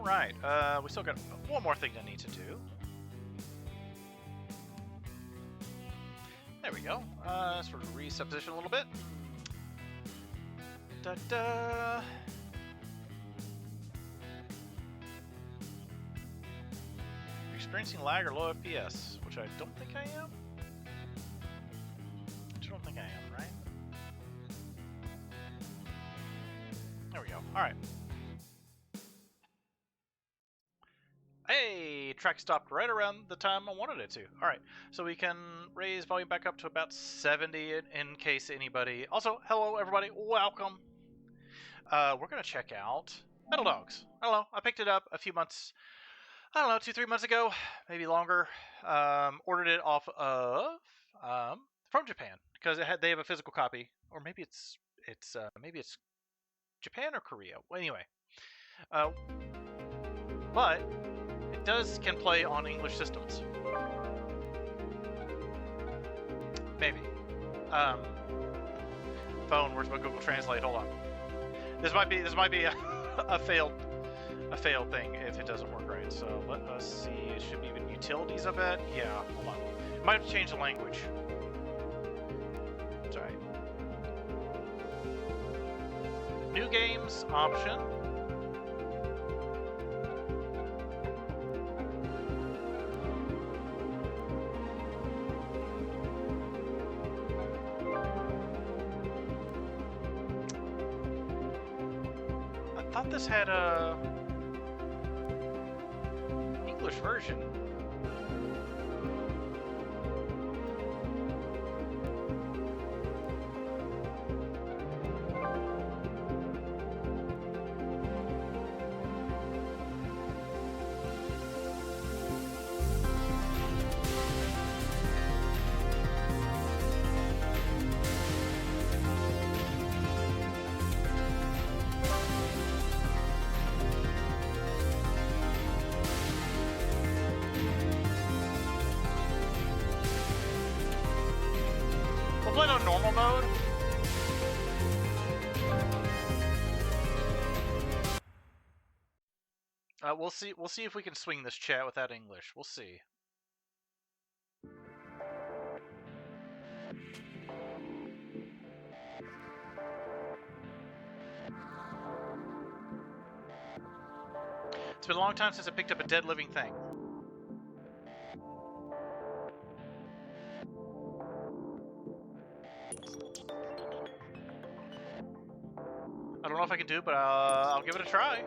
right. We still got one more thing I need to do. There we go. Sort of reset position a little bit. Da-da. Experiencing lag or low FPS, which I don't think I am. I don't think I am, right? There we go. Alright. Hey! Track stopped right around the time I wanted it to. Alright, so we can raise volume back up to about 70 in case anybody... Also, hello everybody, welcome! We're gonna check out Metal Dogs. I don't know, I picked it up a few months... I don't know, 2-3 months ago, maybe longer. Ordered it off of from Japan because they have a physical copy, or maybe it's Japan or Korea. Well, anyway, but it can play on English systems. Maybe. Phone. Where's my Google Translate? Hold on. This might be a failed thing if it doesn't work right. So let us see. It should be even utilities, I bet. Yeah, hold on. Might have to change the language. That's right. New games option. I thought this had a English version. Played on normal mode. We'll see. We'll see if we can swing this chat without English. We'll see. It's been a long time since I picked up a dead living thing. I don't know if I can do it, but I'll give it a try.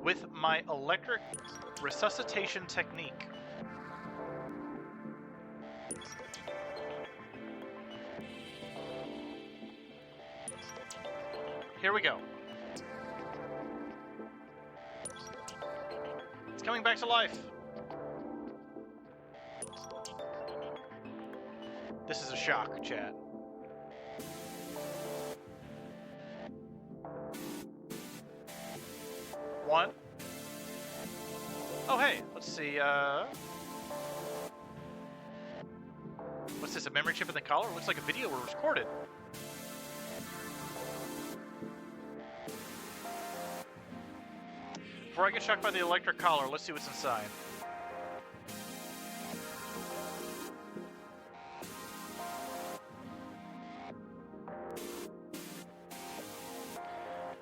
With my electric resuscitation technique. Here we go. It's coming back to life. This is a shock, chat. One. Oh, hey, let's see, what's this, a memory chip in the collar? Looks like a video was recorded. Before I get shocked by the electric collar, let's see what's inside.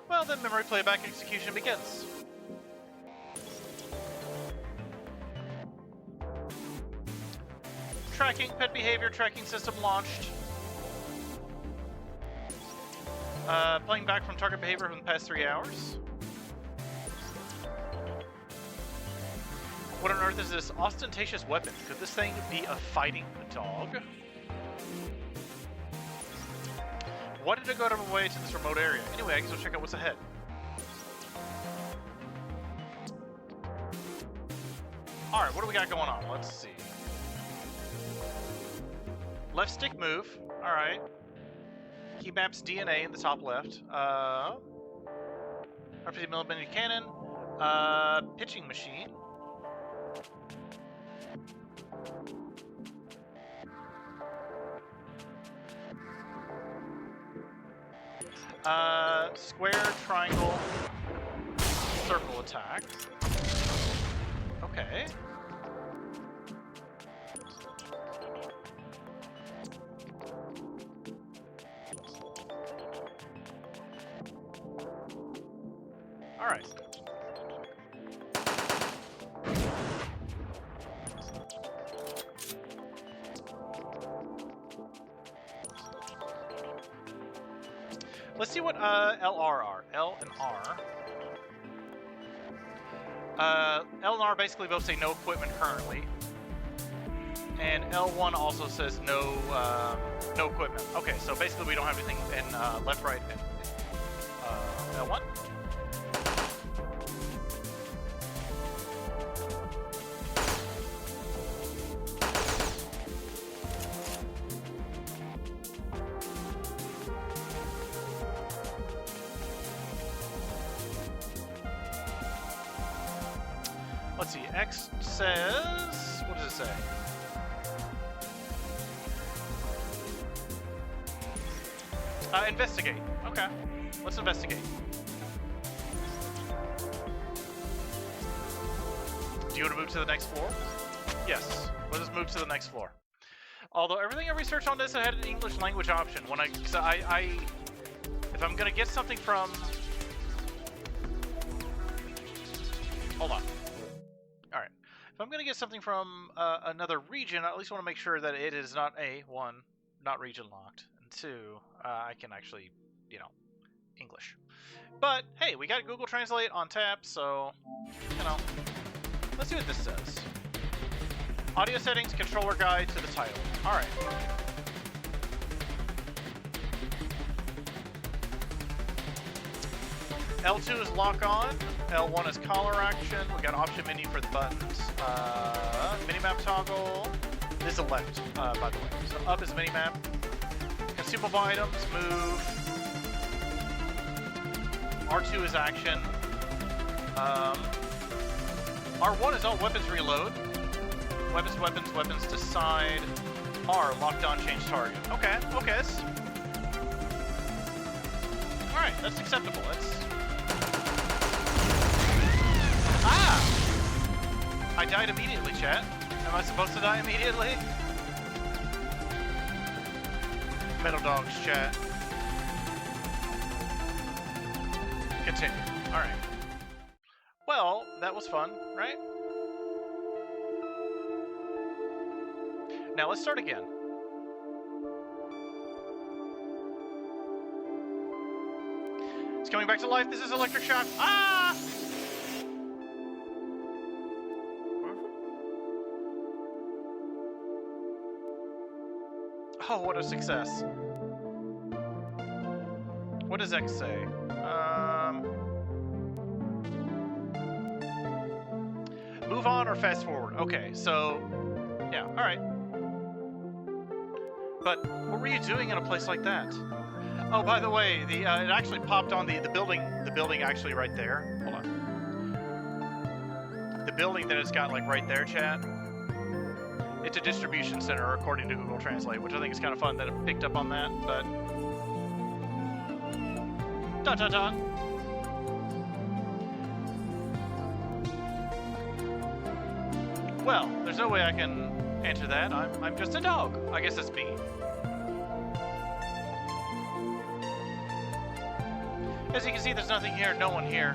Well, then memory playback execution begins. Tracking, pet behavior tracking system launched. Playing back from target behavior from the past 3 hours. What on earth is this ostentatious weapon? Could this thing be a fighting dog? Why did it go out of my way to this remote area? Anyway, I guess we'll check out what's ahead. Alright, what do we got going on? Let's see. Left stick move. Alright. Key maps DNA in the top left. 150mm cannon. Pitching machine. Square, triangle, circle attack. Okay. All right. Let's see what LR are. L and R. L and R basically both say no equipment currently, and L1 also says no no equipment. Okay, so basically we don't have anything in left, right, and L1. Let's see, X says, what does it say? Investigate. Okay, let's investigate. Do you want to move to the next floor? Yes, let us move to the next floor. Although everything I researched on this, I had an English language option. When if I'm gonna get something from, hold on. All right, if I'm gonna get something from another region, I at least want to make sure that it is not one, not region locked, and two, I can actually, you know, English. But hey, we got Google Translate on tap, so you know, let's see what this says. Audio settings, controller guide to the title. All right. L2 is lock on. L1 is collar action. We got option menu for the buttons. Minimap toggle. This is the left, by the way. So up is minimap. Consumable items, move. R2 is action. R1 is all weapons reload. Weapons, weapons, weapons, decide. R, lockdown, change target. Okay, okay. Alright, that's acceptable. That's... Ah! I died immediately, chat. Am I supposed to die immediately? Metal dogs, chat. Continue. Alright. Well, that was fun, right? Now let's start again. It's coming back to life. This is electric shock. Ah! Oh, what a success. What does X say? Move on or fast forward. Okay, so yeah, all right. But what were you doing in a place like that? Oh, by the way, it actually popped on the building. The building actually right there. Hold on. The building that it's got like right there, chat. It's a distribution center according to Google Translate, which I think is kind of fun that it picked up on that. But dot dot dot. Well, there's no way I can answer that. I'm just a dog. I guess it's me. As you can see, there's nothing here, no one here.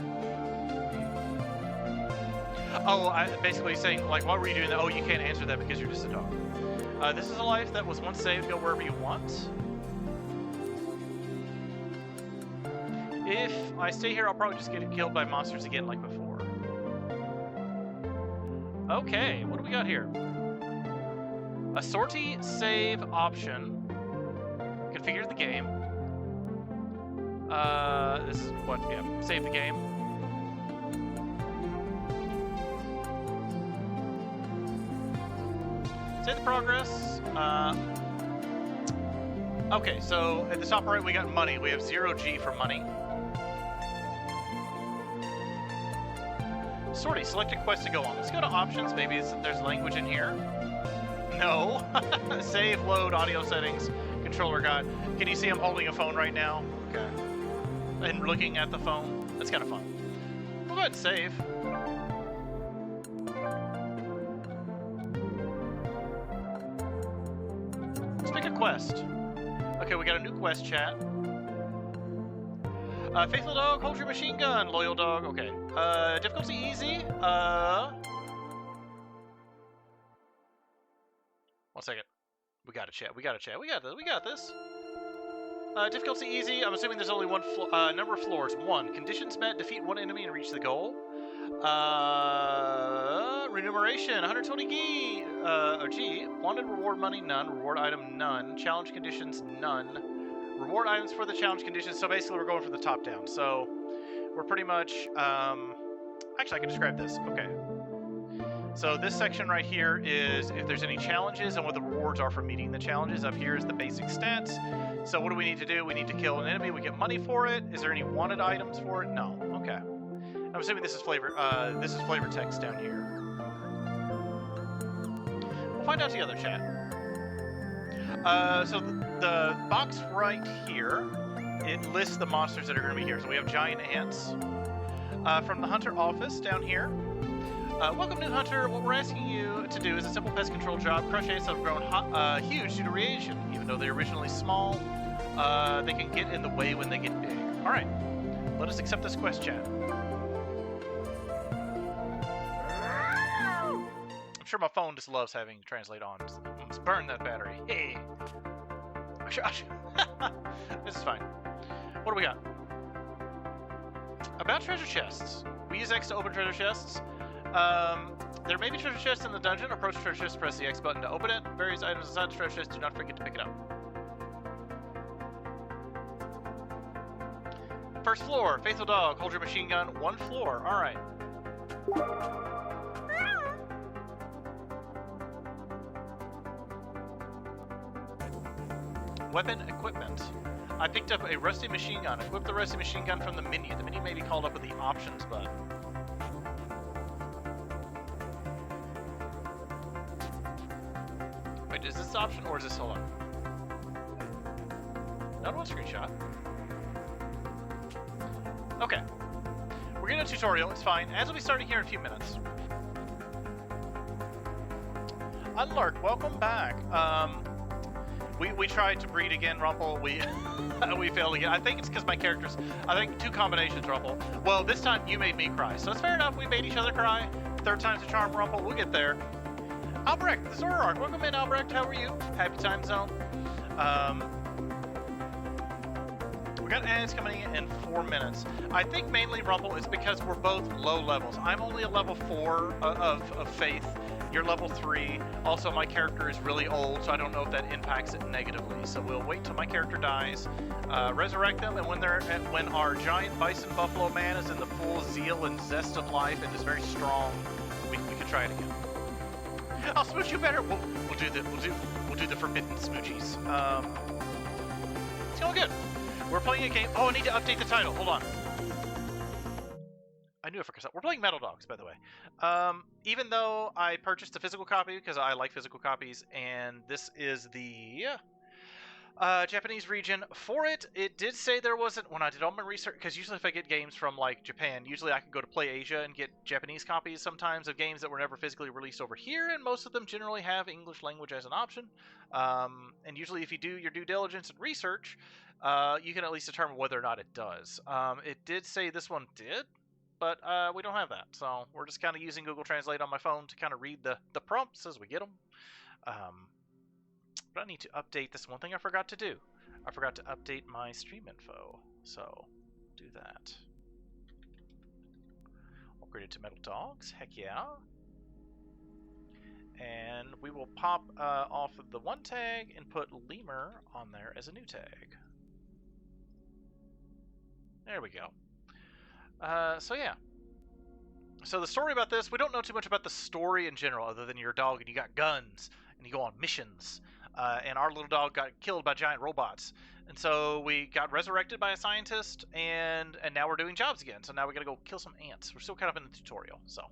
Oh, basically saying, like, why were you doing that? Oh, you can't answer that because you're just a dog. This is a life that was once saved. Go wherever you want. If I stay here, I'll probably just get killed by monsters again like before. Okay, what do we got here? A sortie save option. Configure the game. This is what, yeah, save the game. Save the progress. Okay, so at the top right we got money. We have 0G for money. Sortie, select a quest to go on. Let's go to options. Maybe there's language in here. No. Save, load, audio settings, controller guide. Can you see I'm holding a phone right now? Okay. and looking at the phone. That's kind of fun. We'll go ahead and save. Let's make a quest. Okay, we got a new quest chat. Faithful dog, hold your machine gun. Loyal dog, okay. Difficulty easy. 1 second. We gotta chat. We got this. Difficulty easy. I'm assuming there's only one number of floors. 1. Conditions met. Defeat 1 enemy and reach the goal. Remuneration. 120 G. G. Wanted reward money. None. Reward item. None. Challenge conditions. None. Reward items for the challenge conditions. So basically, we're going from the top down. So we're pretty much. Actually, I can describe this. Okay. So this section right here is if there's any challenges and what the rewards are for meeting the challenges. Up here is the basic stats. So what do we need to do? We need to kill an enemy. We get money for it. Is there any wanted items for it? No. Okay. I'm assuming this is flavor. This is flavor text down here. We'll find out together, chat. So the box right here, it lists the monsters that are going to be here. So we have giant ants. From the hunter office down here. Welcome, new hunter. What we're asking you to do is a simple pest control job. Crush ants have grown huge due to radiation. Even though they're originally small, they can get in the way when they get big. All right, let us accept this quest, chat. I'm sure my phone just loves having translate on. Let's burn that battery. Hey. This is fine. What do we got? About treasure chests. We use X to open treasure chests. There may be treasure chests in the dungeon. Approach treasure chest, press the X button to open it. Various items inside the treasure chest, do not forget to pick it up. First floor, faithful dog, hold your machine gun. 1 floor, alright. Weapon equipment. I picked up a rusty machine gun. Equip the rusty machine gun from the menu. The menu may be called up with the options button. Wait, is this the option or is this hold on? Not one screenshot. Okay. We're getting a tutorial, it's fine. As will be starting here in a few minutes. Unlark, welcome back. We tried to breed again, Rumple. We failed again. I think it's because my characters. I think 2 combinations, Rumple. Well, this time you made me cry, so it's fair enough. We made each other cry. 3rd time's a charm, Rumple. We'll get there. Albrecht, the Zoroark. Welcome in, Albrecht. How are you? Happy time zone. We got ads coming in 4 minutes. I think mainly, Rumple, is because we're both low levels. I'm only a level 4 of Faith. You're level 3. Also, my character is really old, so I don't know if that impacts it negatively. So we'll wait till my character dies, resurrect them, and when our giant bison buffalo man is in the full zeal and zest of life and is very strong, we can try it again. I'll smooch you better. We'll do the forbidden smoochies. It's going good. We're playing a game. Oh, I need to update the title. Hold on. I knew I forgot. We're playing Metal Dogs, by the way. Even though I purchased a physical copy because I like physical copies, and this is the Japanese region for it. It did say there wasn't, when I did all my research, because usually if I get games from like Japan, usually I can go to Play Asia and get Japanese copies sometimes of games that were never physically released over here, and most of them generally have English language as an option. And usually if you do your due diligence and research, you can at least determine whether or not it does. It did say this one did, but we don't have that, so we're just kind of using Google Translate on my phone to kind of read the prompts as we get them. But I need to update this one thing I forgot to do. I forgot to update my stream info, so do that. Upgrade it to Metal Dogs, heck yeah. And we will pop off of the one tag and put Lemur on there as a new tag. There we go. So yeah. So the story about this, we don't know too much about the story in general, other than you're a dog and you got guns and you go on missions. And our little dog got killed by giant robots. And so we got resurrected by a scientist, and now we're doing jobs again. So now we gotta go kill some ants. We're still kind of in the tutorial, so.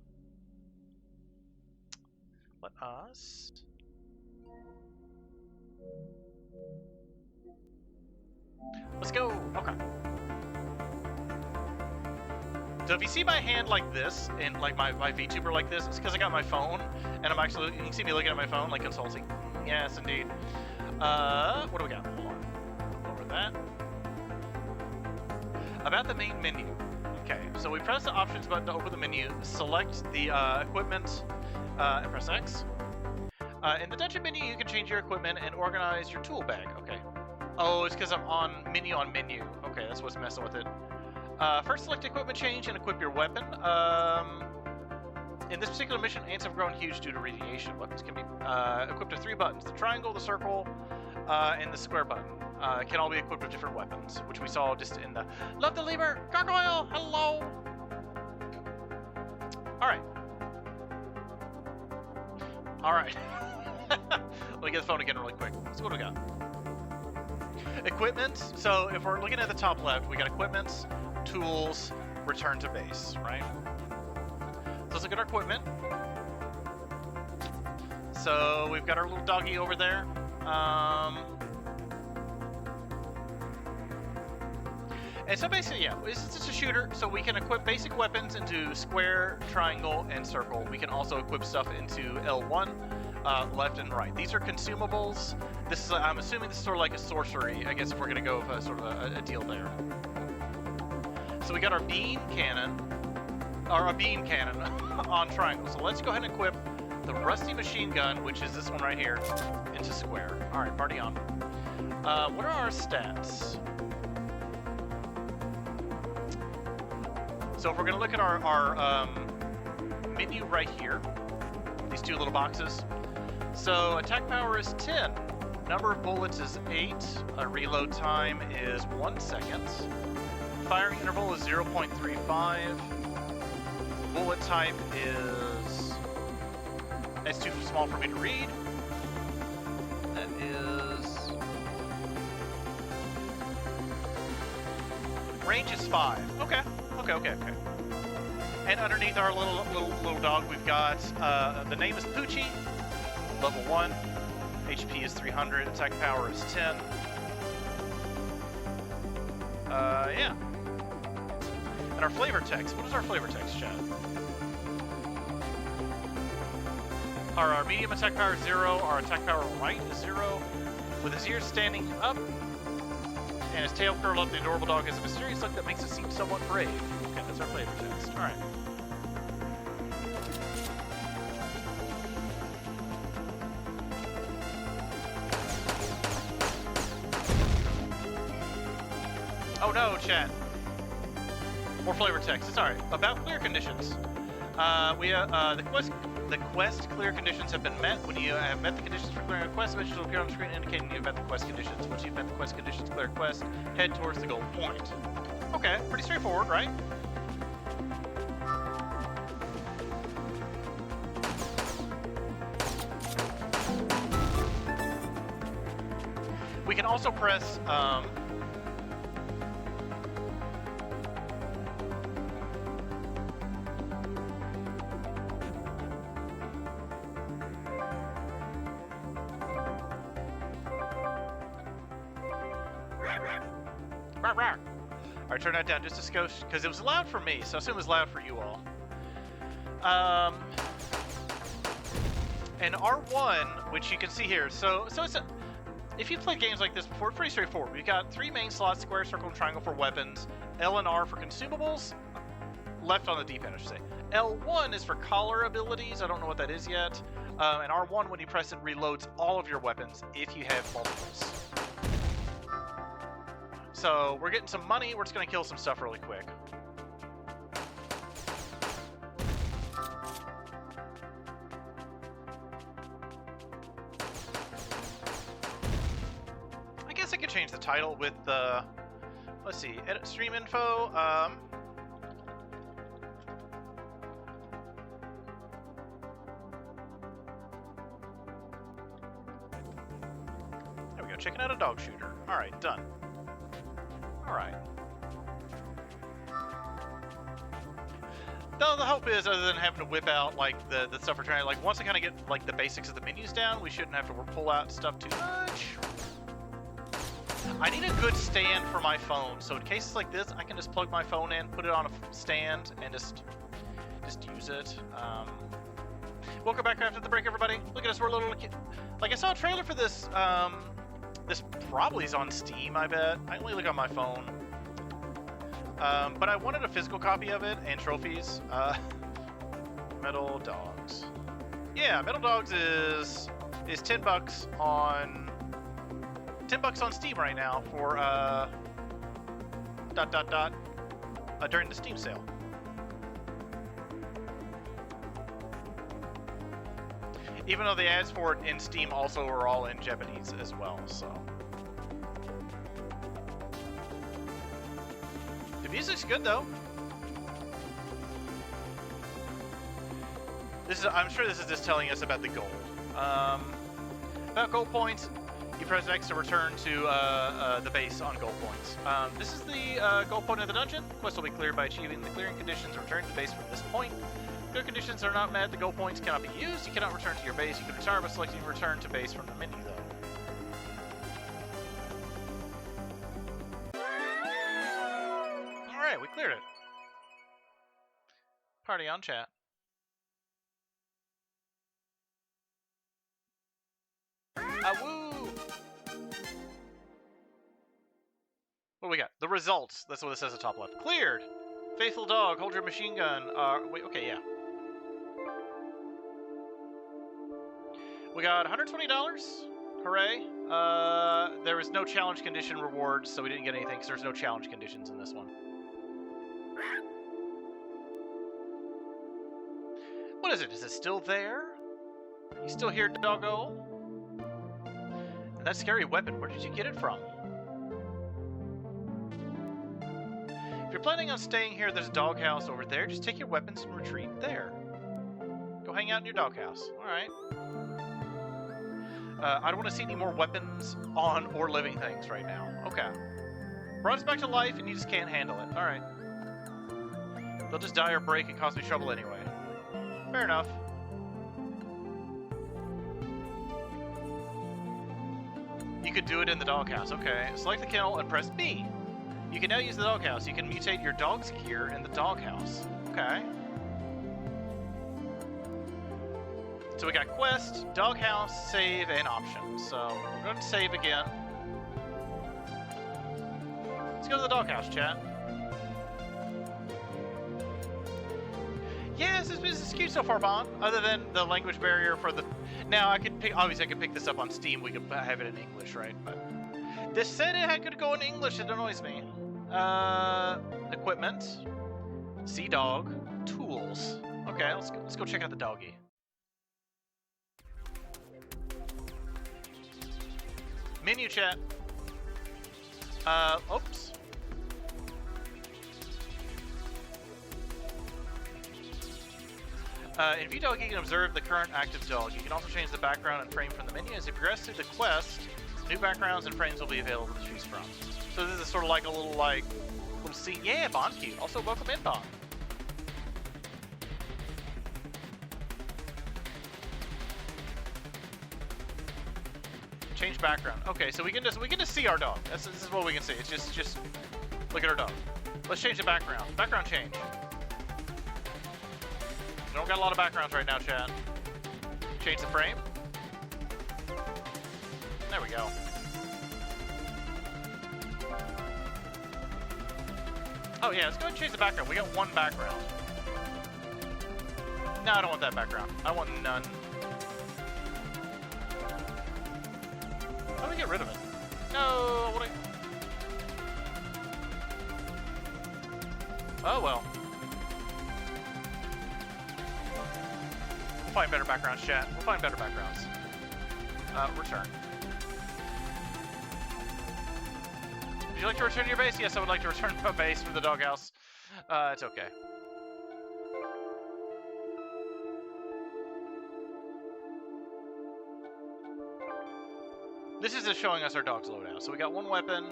Let us... Let's go! Okay. So if you see my hand like this, and like my VTuber like this, it's because I got my phone, and I'm actually, you can see me looking at my phone, like consulting. Yes, indeed. What do we got? Hold on. Over that. About the main menu. Okay, so we press the options button to open the menu, select the equipment, and press X. In the dungeon menu, you can change your equipment and organize your tool bag. Okay. Oh, it's because I'm on menu. Okay, that's what's messing with it. First, select equipment change and equip your weapon. In this particular mission, ants have grown huge due to radiation. Weapons can be equipped with 3 buttons: the triangle, the circle, and the square button. Can all be equipped with different weapons, which we saw just in the... Love the Lemur! Gargoyle! Hello! Alright. Alright. Let me get the phone again really quick. Let's see what we got. Equipment. So if we're looking at the top left, we got equipment, tools, return to base, right? So let's look at our equipment. So we've got our little doggy over there. And so basically, yeah, it's just a shooter, so we can equip basic weapons into square, triangle, and circle. We can also equip stuff into L1, left and right. These are consumables. This is, I'm assuming this is sort of like a sorcery, I guess, if we're going to go with sort of a deal there. So we got our beam cannon, or a beam cannon on triangle. So let's go ahead and equip the rusty machine gun, which is this one right here, into square. All right, party on. What are our stats? So if we're going to look at our menu right here, these 2 little boxes. So attack power is 10, number of bullets is 8, reload time is 1 second, firing interval is 0.35, bullet type is, it's too small for me to read, that is, range is 5, okay. Okay. And underneath our little dog, we've got the name is Poochie, level 1, HP is 300, attack power is 10. Yeah. And our flavor text. What is our flavor text, chat? Our medium attack power is 0. Our attack power right is 0. With his ears standing up and his tail curled up, the adorable dog has a mysterious look that makes it seem somewhat brave. Okay, that's our flavor text. Alright. Oh no, chat. More flavor text. It's alright. About clear conditions. The quest clear conditions have been met. When you have met the conditions for clearing a quest, a message will appear on the screen indicating you've met the quest conditions. Once you've met the quest conditions, clear quest, head towards the goal point. Okay, pretty straightforward, right? We can also press Alright, turn that down just a skosh, because it was loud for me, so I assume it was loud for you all. And R1, which you can see here, so it's a, if you've played games like this before, it's pretty straightforward. We've got 3 main slots, square, circle, and triangle for weapons, L and R for consumables, left on the D-pad, I should say. L1 is for collar abilities, I don't know what that is yet, and R1, when you press it, reloads all of your weapons if you have multiples. So, we're getting some money, we're just going to kill some stuff really quick. I guess I could change the title with the, let's see, edit stream info, there we go, checking out a dog shooter. Alright, done. Alright. Though the hope is, other than having to whip out like the stuff we're trying to, like, once I kind of get like the basics of the menus down, we shouldn't have to pull out stuff too much. I need a good stand for my phone, so in cases like this, I can just plug my phone in, put it on a stand, and just use it. Welcome back after the break, everybody. Look at us, we're a little... Like, I saw a trailer for this. This probably is on Steam, I bet. I only look on my phone. But I wanted a physical copy of it and trophies. Metal Dogs. Yeah, Metal Dogs is $10 on Steam right now for during the Steam sale. Even though the ads for it in Steam also are all in Japanese as well, so. The music's good though. I'm sure this is just telling us about the gold. About gold points, you press X to return to the base on gold points. This is the gold point of the dungeon. Quest will be cleared by achieving the clearing conditions. Return to the base from this point. If the conditions are not met, the gold points cannot be used. You cannot return to your base. You can retire by selecting return to base from the menu, though. Alright, we cleared it. Party on chat. Woo! What do we got? The results. That's what it says at the top left. Cleared! Faithful dog, hold your machine gun. Wait, okay, yeah. We got $120. Hooray. There was no challenge condition rewards, so we didn't get anything because there's no challenge conditions in this one. What is it? Is it still there? You still here, doggo? And that scary weapon, where did you get it from? If you're planning on staying here, there's a doghouse over there. Just take your weapons and retreat there. Go hang out in your doghouse. Alright. I don't want to see any more weapons on or living things right now. Okay. Brought us back to life and you just can't handle it. Alright. They'll just die or break and cause me trouble anyway. Fair enough. You could do it in the doghouse. Okay. Select the kennel and press B. You can now use the doghouse. You can mutate your dog's gear in the doghouse. Okay. So we got quest, doghouse, save, and options. So we're going to save again. Let's go to the doghouse, chat. Yeah, this is cute so far, Bon. Other than the language barrier for the... Now, obviously I could pick this up on Steam. We could have it in English, right? But this said it could go in English. It annoys me. Equipment. Sea dog. Tools. Okay, let's go check out the doggy. Menu chat. Oops. In View Dog, you can observe the current active dog. You can also change the background and frame from the menu. As you progress through the quest, new backgrounds and frames will be available to choose from. So this is sort of like a little scene. Yeah, Bond cute. Also, welcome in, Bond. Change background. Okay, so we can just see our dog. This is what we can see. It's just look at our dog. Let's change the background. Background change. We don't got a lot of backgrounds right now, chat. Change the frame. There we go. Oh yeah, let's go ahead and change the background. We got one background. No, I don't want that background. I want none. How do we get rid of it? No, what Oh well. We'll find better backgrounds, chat. We'll find better backgrounds. Return. Would you like to return to your base? Yes, I would like to return to my base from the doghouse. It's okay. This is just showing us our dog's loadout. So we got one weapon.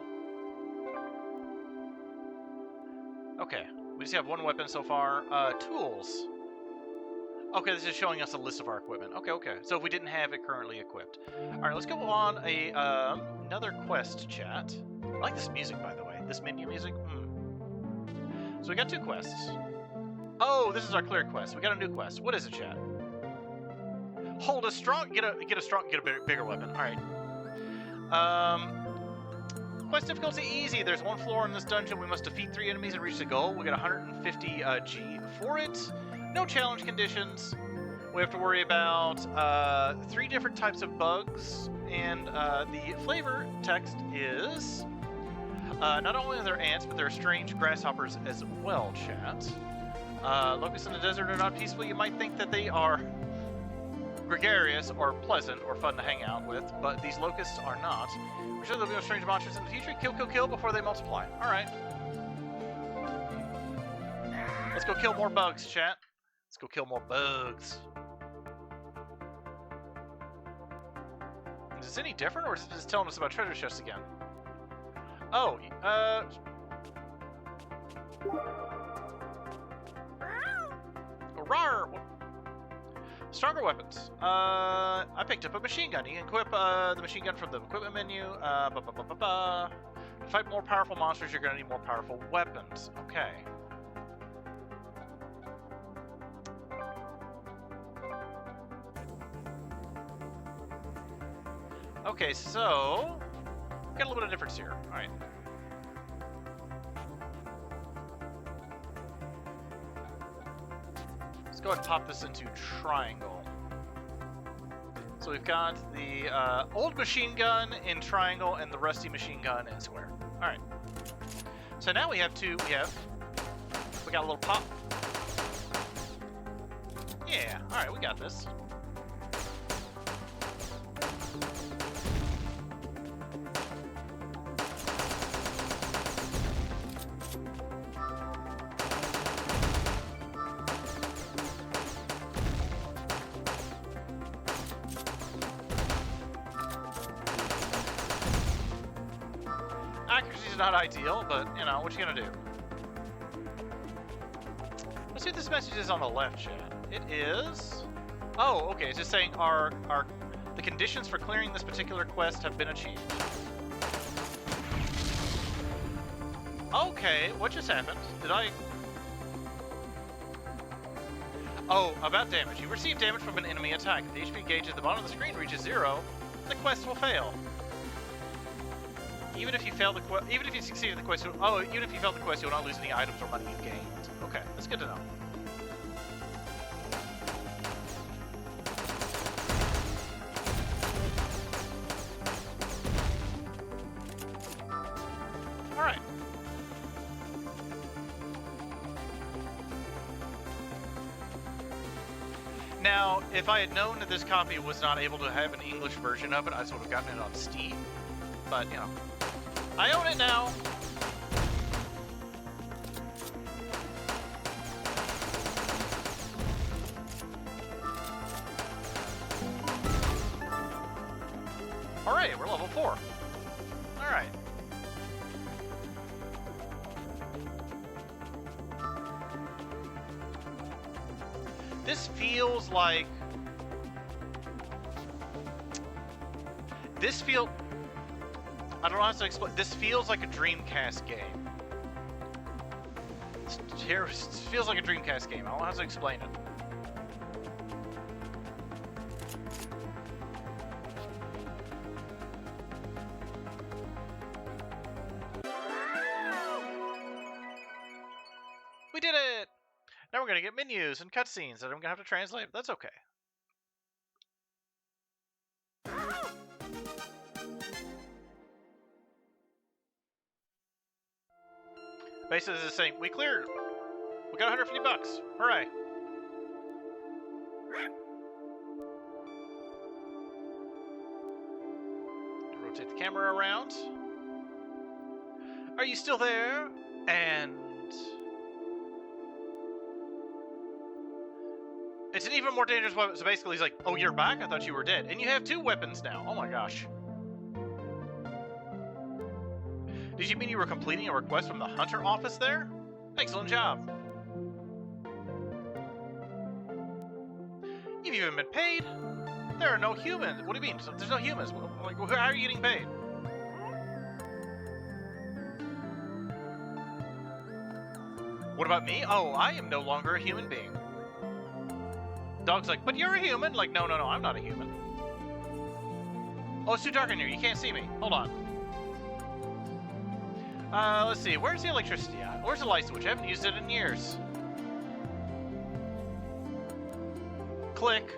Okay, we just have one weapon so far. Tools. Okay, this is showing us a list of our equipment. Okay, okay. So if we didn't have it currently equipped. Alright, let's go on a another quest chat. I like this music, by the way. This menu music. So we got 2 quests. Oh, this is our clear quest. We got a new quest. What is it, chat? Hold a strong, get a bigger weapon. All right. Quest difficulty easy. There's 1 floor in this dungeon. We must defeat 3 enemies and reach the goal. We got 150 G for it. No challenge conditions. We have to worry about 3 different types of bugs, and the flavor text is not only are there ants, but there are strange grasshoppers as well. Chat. Locusts in the desert are not peaceful. You might think that they are gregarious or pleasant or fun to hang out with, but these locusts are not. We're sure there'll be no strange monsters in the future. Kill, kill, kill before they multiply. Alright. Let's go kill more bugs, chat. Let's go kill more bugs. Is this any different, or is it just telling us about treasure chests again? Oh, rawr! Stronger weapons. I picked up a machine gun. You can equip the machine gun from the equipment menu. To fight more powerful monsters, you're going to need more powerful weapons. Okay. Okay, so got a little bit of difference here. All right. Let's go ahead and pop this into triangle. So we've got the old machine gun in triangle and the rusty machine gun in square. All right. So now we have we got a little pop. Yeah. All right, we got this. Accuracy's not ideal, but you know what you gonna do. Let's see what this message is on the left, chat. It is. Oh, okay. It's just saying the conditions for clearing this particular quest have been achieved. Okay, what just happened? Did I? Oh, about damage. You receive damage from an enemy attack. If the HP gauge at the bottom of the screen reaches 0, the quest will fail. Even if you fail the quest, even if you succeed in the quest, even if you fail the quest, you'll not lose any items or money you gained. Okay, that's good to know. All right. Now, if I had known that this copy was not able to have an English version of it, I would have gotten it on Steam. But you know, I own it now. All right, we're level 4. All right. This feels like I don't know how to explain. This feels like a Dreamcast game. It feels like a Dreamcast game. I don't know how to explain it. We did it! Now we're gonna get menus and cutscenes that I'm gonna have to translate. But that's okay. Basically, this is saying, we cleared. We got 150 bucks. Hooray. Rotate the camera around. Are you still there? And it's an even more dangerous weapon. So basically, he's like, oh, you're back? I thought you were dead. And you have 2 weapons now. Oh my gosh. Did you mean you were completing a request from the Hunter office there? Excellent job. You've even been paid? There are no humans. What do you mean? There's no humans. Like, how are you getting paid? What about me? Oh, I am no longer a human being. Dog's like, but you're a human? Like, no, I'm not a human. Oh, it's too dark in here. You can't see me. Hold on. Let's see. Where's the electricity at? Where's the light switch? I haven't used it in years. Click.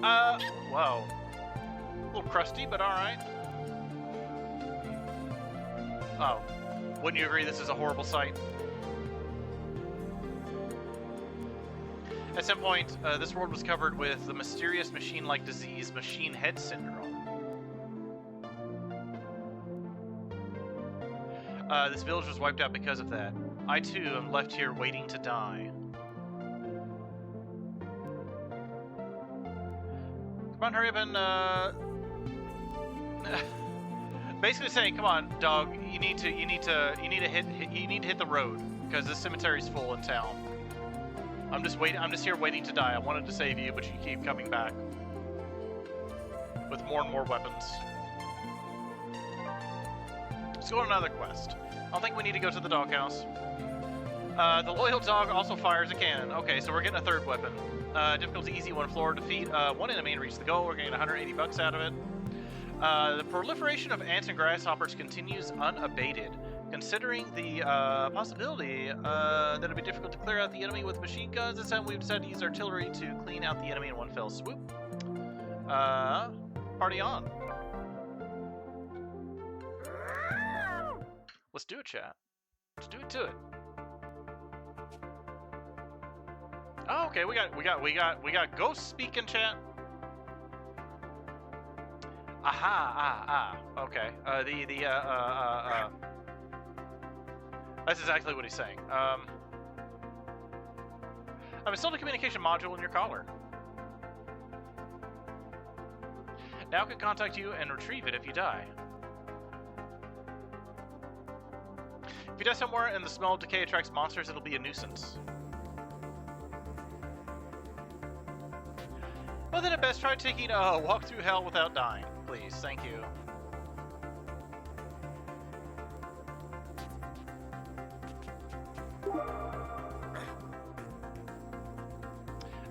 Whoa. A little crusty, but alright. Oh. Wouldn't you agree this is a horrible sight? At some point, this world was covered with the mysterious machine-like disease, machine head syndrome. This village was wiped out because of that. I, too, am left here waiting to die. Come on, hurry up and, basically saying, come on, dog, you need to hit the road, because this cemetery's full in town. I'm just here waiting to die. I wanted to save you, but you keep coming back. With more and more weapons. Let's go on another quest. I don't think we need to go to the doghouse. The loyal dog also fires a cannon. Okay, so we're getting a third weapon. Difficulty easy, 1 floor, defeat one enemy and reach the goal. We're getting 180 bucks out of it. The proliferation of ants and grasshoppers continues unabated. Considering the possibility that it'd be difficult to clear out the enemy with machine guns, this time we've decided to use artillery to clean out the enemy in one fell swoop. Party on. Let's do it, chat. Let's do it to it. Oh, okay, we got ghost speaking, chat. Aha, okay. That's exactly what he's saying. I've installed a communication module in your collar. Now I can contact you and retrieve it if you die. If you die somewhere and the smell of decay attracts monsters, it'll be a nuisance. Well, then at best, try taking a walk through hell without dying. Please, thank you.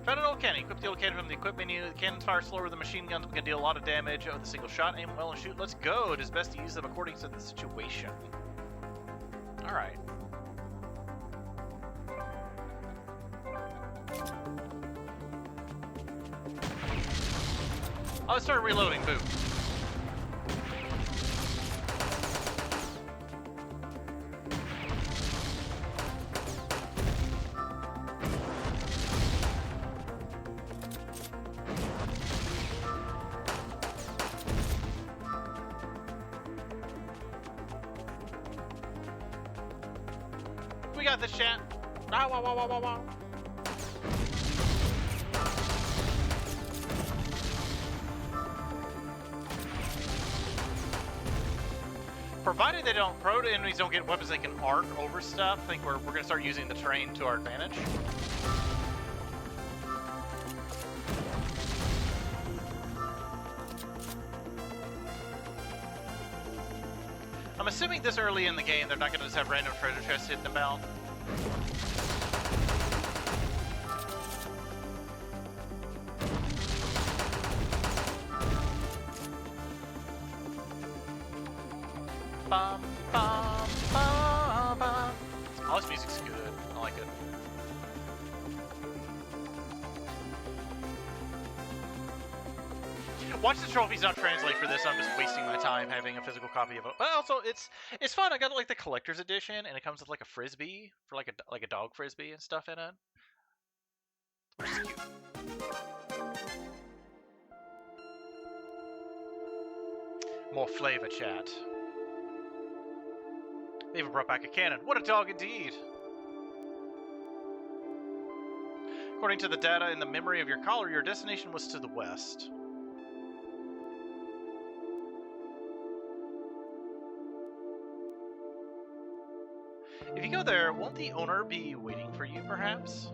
Found an old cannon. Equip the old cannon from the equip menu. The cannons fire slower than machine guns, but can deal a lot of damage with a single shot. Aim well and shoot. Let's go. It is best to use them according to the situation. Alright. Oh, let's start reloading. Boom. We got this, chat. Wow. Provided they don't, enemies don't get weapons they can arc over stuff, I think we're gonna start using the train to our advantage. I'm assuming this early in the game they're not gonna just have random treasure chests hidden about. Bum, bum, bum, bum. Oh, this music's good. I like it. Watch the trophies not translate for this. I'm just wasting my time having a physical copy of it. But also, it's fun. I got like the collector's edition, and it comes with like a frisbee for like a dog frisbee and stuff in it. Which is cute. More flavor, chat. They even brought back a cannon. What a dog indeed! According to the data in the memory of your collar, your destination was to the west. If you go there, won't the owner be waiting for you, perhaps?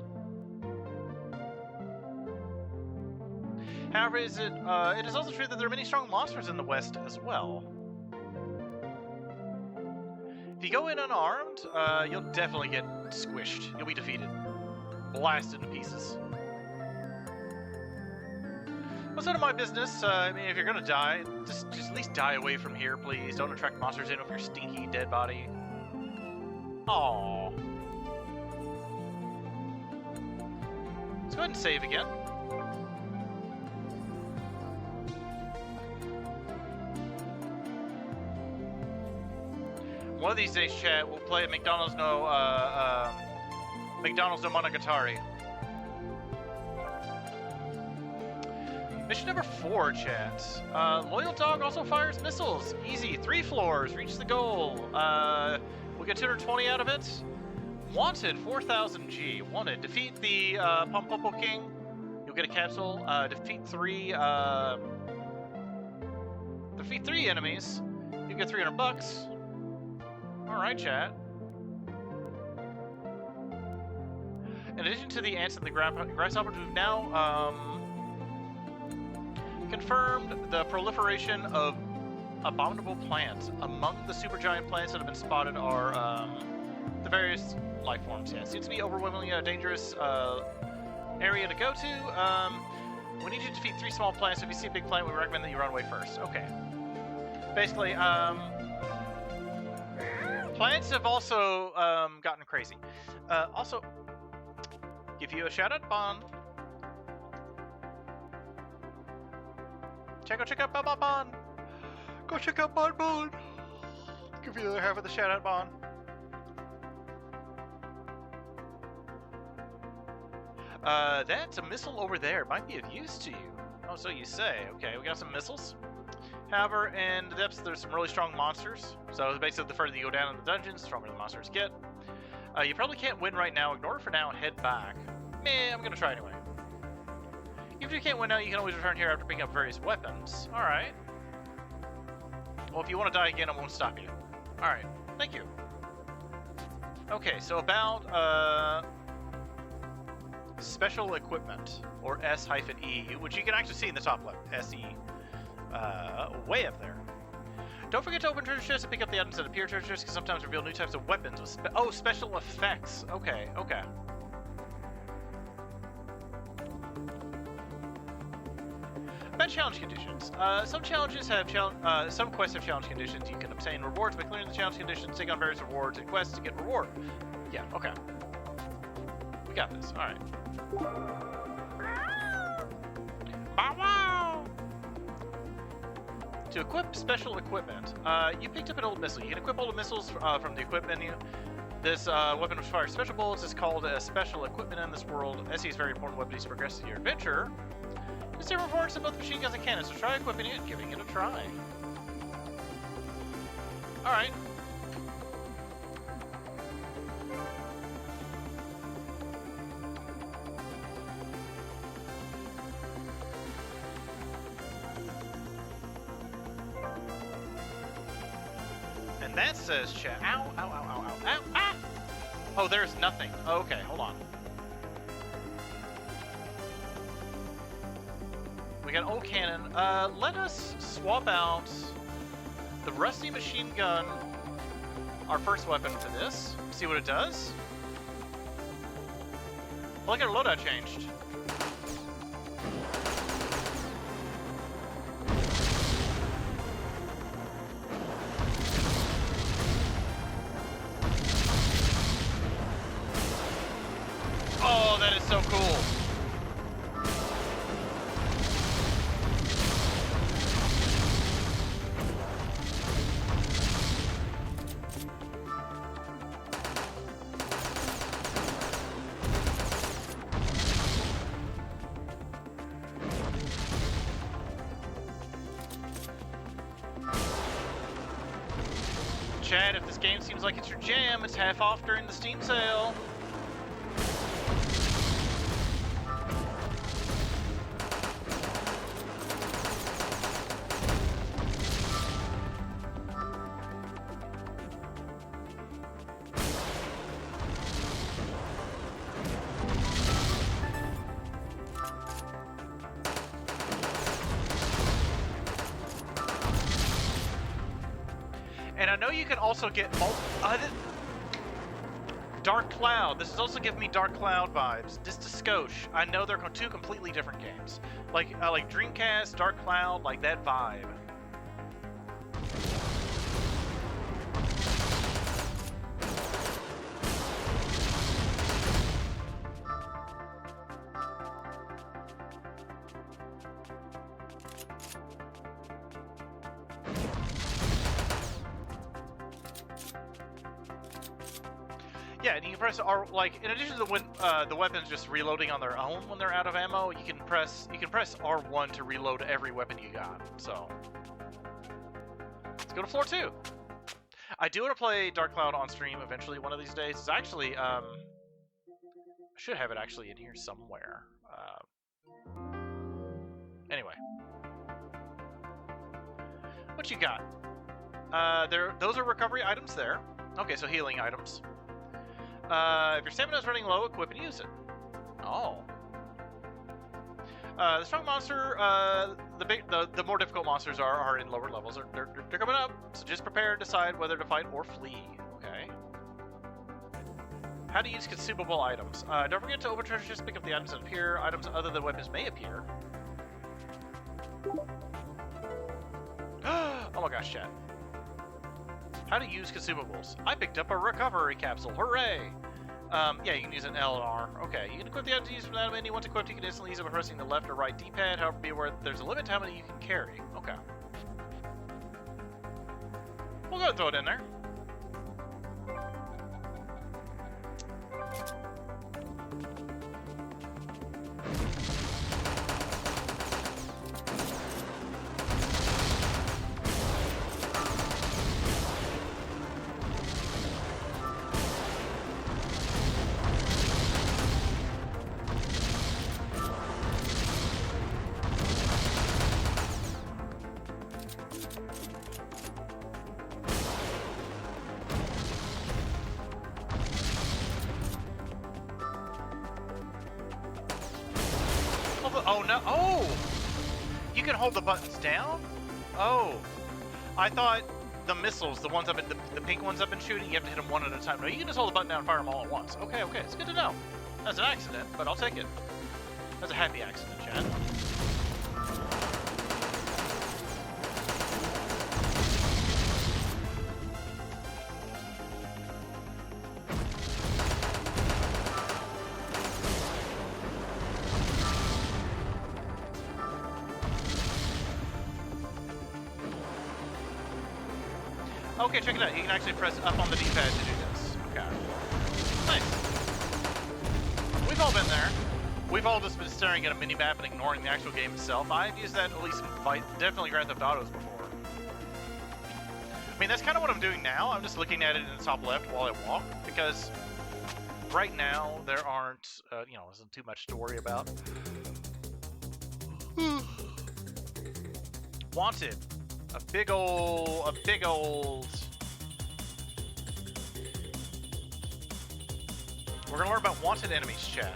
However, it is also true that there are many strong monsters in the West as well. If you go in unarmed, you'll definitely get squished. You'll be defeated. Blasted to pieces. What's none of my business? I mean, if you're gonna die, just at least die away from here, please. Don't attract monsters in with your stinky dead body. Aww. Let's go ahead and save again. One of these days, chat, we'll play McDonald's no Monogatari. Mission number 4, chat. Loyal Dog also fires missiles. Easy, 3 floors, reach the goal. We'll get 220 out of it. Wanted, 4,000 G. Wanted, defeat the Pompopo King. You'll get a capsule. Defeat 3 enemies. You get 300 bucks. Alright, chat. In addition to the ants and the grasshoppers, we've now confirmed the proliferation of abominable plants. Among the supergiant plants that have been spotted are the various life forms. Yeah, it seems to be overwhelmingly a dangerous area to go to. We need you to defeat 3 small plants. If you see a big plant, we recommend that you run away first. Okay. Basically, plants have also gotten crazy. Also, give you a shout out, Bond. Go check out Bond. Go check out Bond. Give you the other half of the shout out, Bond. That's a missile over there. Might be of use to you. Oh, so you say. Okay, we got some missiles. However, in the depths, there's some really strong monsters. So basically, the further you go down in the dungeons, the stronger the monsters get. You probably can't win right now. Ignore it for now and head back. Meh, I'm gonna try anyway. Even if you can't win now, you can always return here after picking up various weapons. Alright. Well, if you want to die again, I won't stop you. Alright, thank you. Okay, so about, special equipment, or S-E, which you can actually see in the top left. S-E. Way up there. Don't forget to open treasure chests and pick up the items that appear in treasure chests, because sometimes reveal new types of weapons with special effects. Okay, okay. About challenge conditions. Some challenges have some quests have challenge conditions. You can obtain rewards by clearing the challenge conditions, take on various rewards and quests to get reward. Yeah, okay. We got this. Alright. Bow wow! To equip special equipment, you picked up an old missile. You can equip all the missiles from the equip menu. This weapon which fires special bullets is called a special equipment in this world. SE is a very important weapon to progress in your adventure. There's different reports of both machine guns and cannons, so try equipping it and giving it a try. Alright. And that says chat. Ow, ow, ow, ow, ow, ow, ah! Oh, there's nothing. Oh, okay, hold on. We got an old cannon. Let us swap out the rusty machine gun, our first weapon, for this. See what it does. Look at our loadout changed. Oh, that is so cool. Chad, if this game seems like it's your jam, it's half off during the Steam sale. And I know you can also get Dark Cloud. This is also giving me Dark Cloud vibes. Just a skosh. I know they're two completely different games. Like Dreamcast, Dark Cloud, like that vibe. Yeah, and you can press R. Like in addition to the weapons just reloading on their own when they're out of ammo, you can press R1 to reload every weapon you got. So let's go to floor 2. I do want to play Dark Cloud on stream eventually one of these days. It's actually I should have it actually in here somewhere. Anyway, what you got? Those are recovery items there. Okay, so healing items. If your stamina is running low, equip and use it. Oh. The strong monster, the more difficult monsters are in lower levels. They're coming up, so just prepare and decide whether to fight or flee. Okay. How to use consumable items. Don't forget to open treasure chests, pick up the items that appear. Items other than weapons may appear. Oh my gosh, chat. How to use consumables. I picked up a recovery capsule. Hooray! Yeah, you can use an L and R. Okay, you can equip the items used from that menu. Once equipped, you can instantly use it by pressing the left or right D-pad. However, be aware there's a limit to how many you can carry. Okay. We'll go and throw it in there. Oh no! Oh! You can hold the buttons down? Oh. I thought the missiles, the ones I've been, the pink ones I've been shooting, you have to hit them one at a time. No, you can just hold the button down and fire them all at once. Okay, okay. It's good to know. That's an accident, but I'll take it. That's a happy accident, Chad. Okay, check it out. You can actually press up on the D-pad to do this. Okay. Nice. We've all been there. We've all just been staring at a mini-map and ignoring the actual game itself. I've used that at least in definitely Grand Theft Autos before. I mean, that's kind of what I'm doing now. I'm just looking at it in the top left while I walk, because right now there aren't, isn't too much to worry about. Wanted. A big old... We're gonna learn about wanted enemies, chat.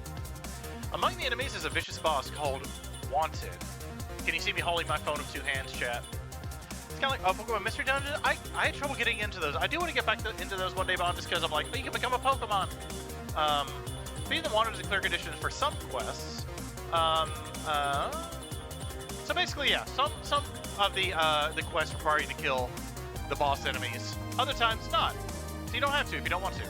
Among the enemies is a vicious boss called Wanted. Can you see me holding my phone with 2 hands, chat? It's kind of like Pokemon Mystery Dungeon. I had trouble getting into those. I do want to get back into those one day, but just because I'm like, oh, you can become a Pokemon. Being the wanted is a clear condition for some quests. So basically, yeah, some of the quests require you to kill the boss enemies. Other times, not. So you don't have to if you don't want to.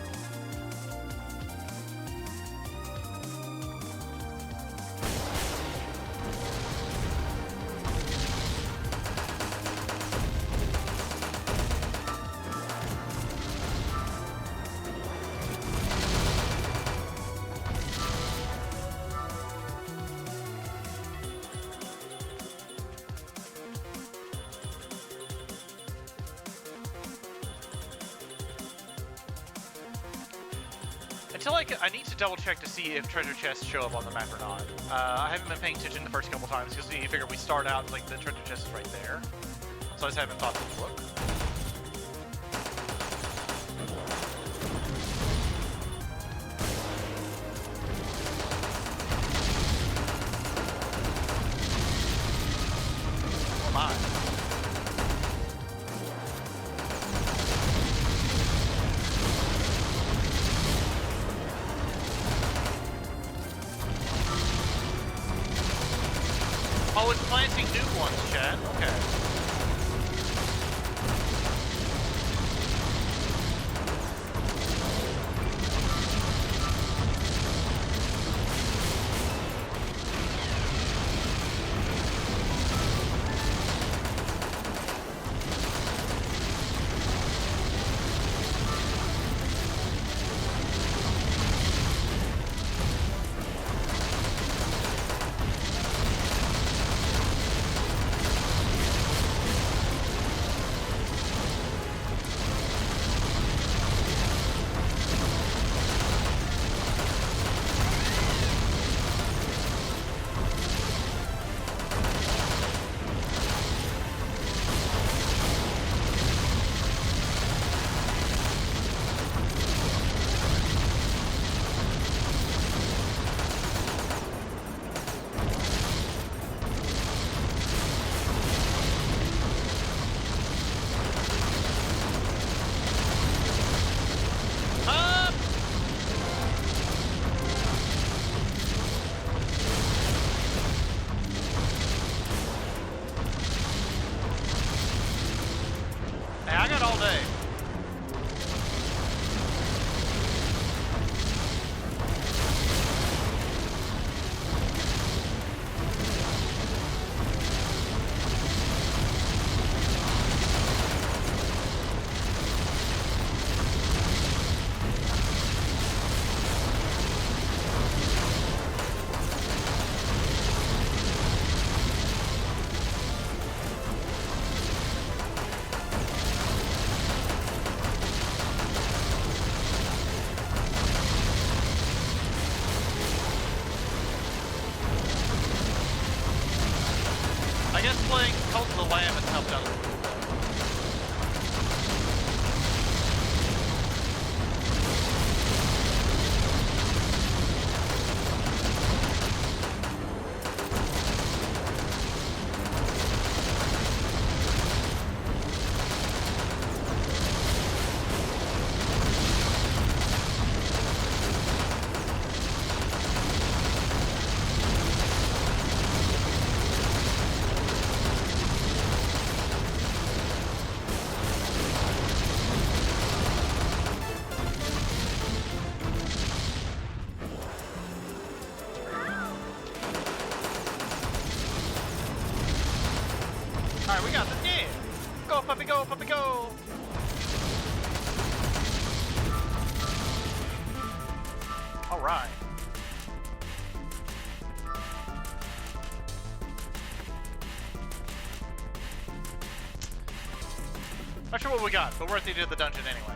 I need to double check to see if treasure chests show up on the map or not. I haven't been paying attention the first couple times because you figure we start out like the treasure chest is right there. So I just haven't thought to look. Oh my. Oh, it's planting new ones, Chad. Okay. Hey, I got all day. I guess playing Cult of the Lamb has helped out a little bit. Alright, we got this. Yeah! Go, puppy, go, puppy, go! Alright. Not sure what we got, but we're at the end of the dungeon anyway.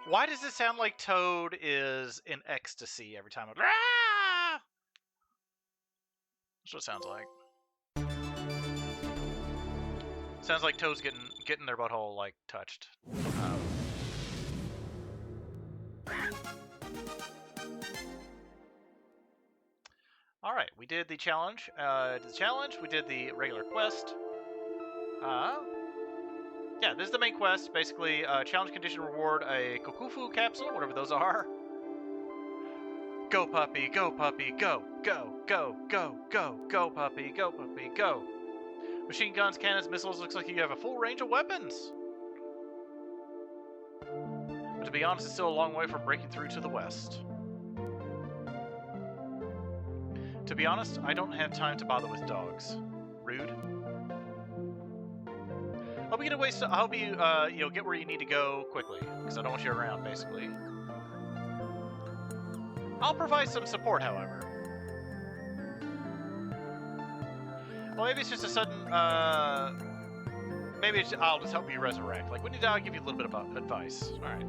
Why does it sound like Toad is in ecstasy every time? That's what it sounds like. Sounds like Toad's getting their butthole like touched. All right, we did the challenge. We did the regular quest. Yeah, this is the main quest. Basically, challenge condition reward a Kokufu capsule, whatever those are. Go puppy, go puppy, go, go, go, go, go, go puppy, go puppy, go. Machine guns, cannons, missiles, looks like you have a full range of weapons. But to be honest, it's still a long way from breaking through to the west. To be honest, I don't have time to bother with dogs. Rude. Hope you get away. I hope you get where you need to go quickly, because I don't want you around, basically. I'll provide some support, however. Well, maybe it's just a sudden. Maybe I'll just help you resurrect. Like when you die, I'll give you a little bit of advice. All right.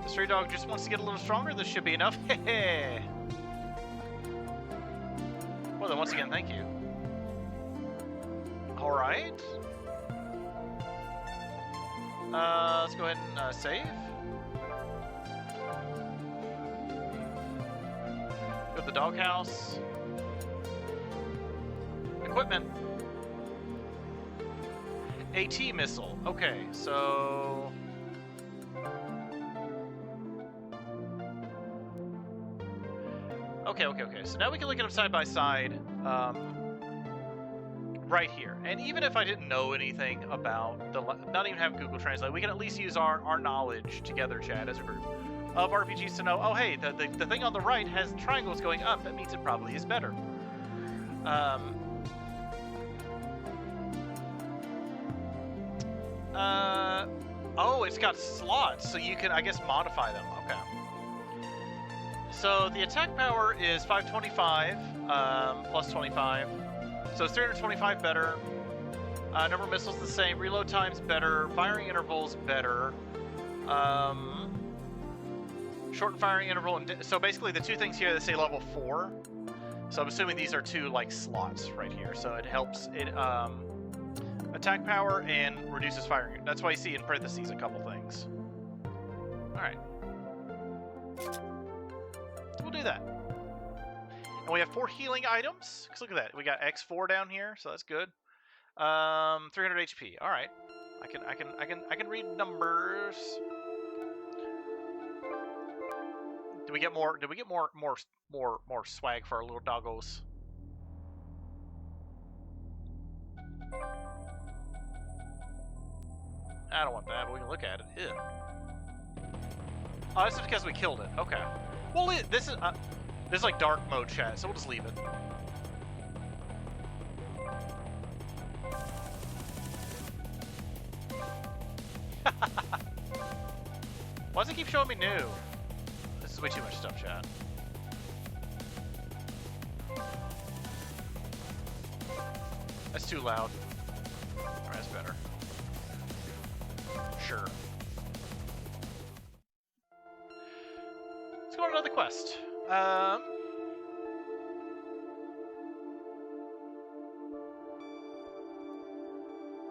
The stray dog just wants to get a little stronger. This should be enough. Well, then once again, thank you. All right. Let's go ahead and save. Go to the doghouse. Equipment. AT missile. Okay, so Okay. So now we can look at them side by side, right here. And even if I didn't know anything about not even have Google Translate, we can at least use our knowledge together, chat, as a group, of RPGs to know, oh hey, the thing on the right has triangles going up. That means it probably is better. Oh, it's got slots, so you can, I guess, modify them. Okay. So the attack power is 525 plus 25, so it's 325 better. Number of missiles the same. Reload time's better. Firing intervals better. Shorten firing interval, and so basically the two things here that say level 4. So I'm assuming these are two like slots right here. So it helps it attack power and reduces firing. That's why you see in parentheses a couple things. All right. We'll do that. And we have 4 healing items. Cause look at that. We got X4 down here, so that's good. 300 HP. All right. I can read numbers. Do we get more? Did we get more swag for our little doggos? I don't want that, but we can look at it. Ew. Oh, this is because we killed it. Okay. Well, this is like dark mode, chat, so we'll just leave it. Why does it keep showing me new? This is way too much stuff, chat. That's too loud. Alright, that's better. Sure. Let's go on another quest.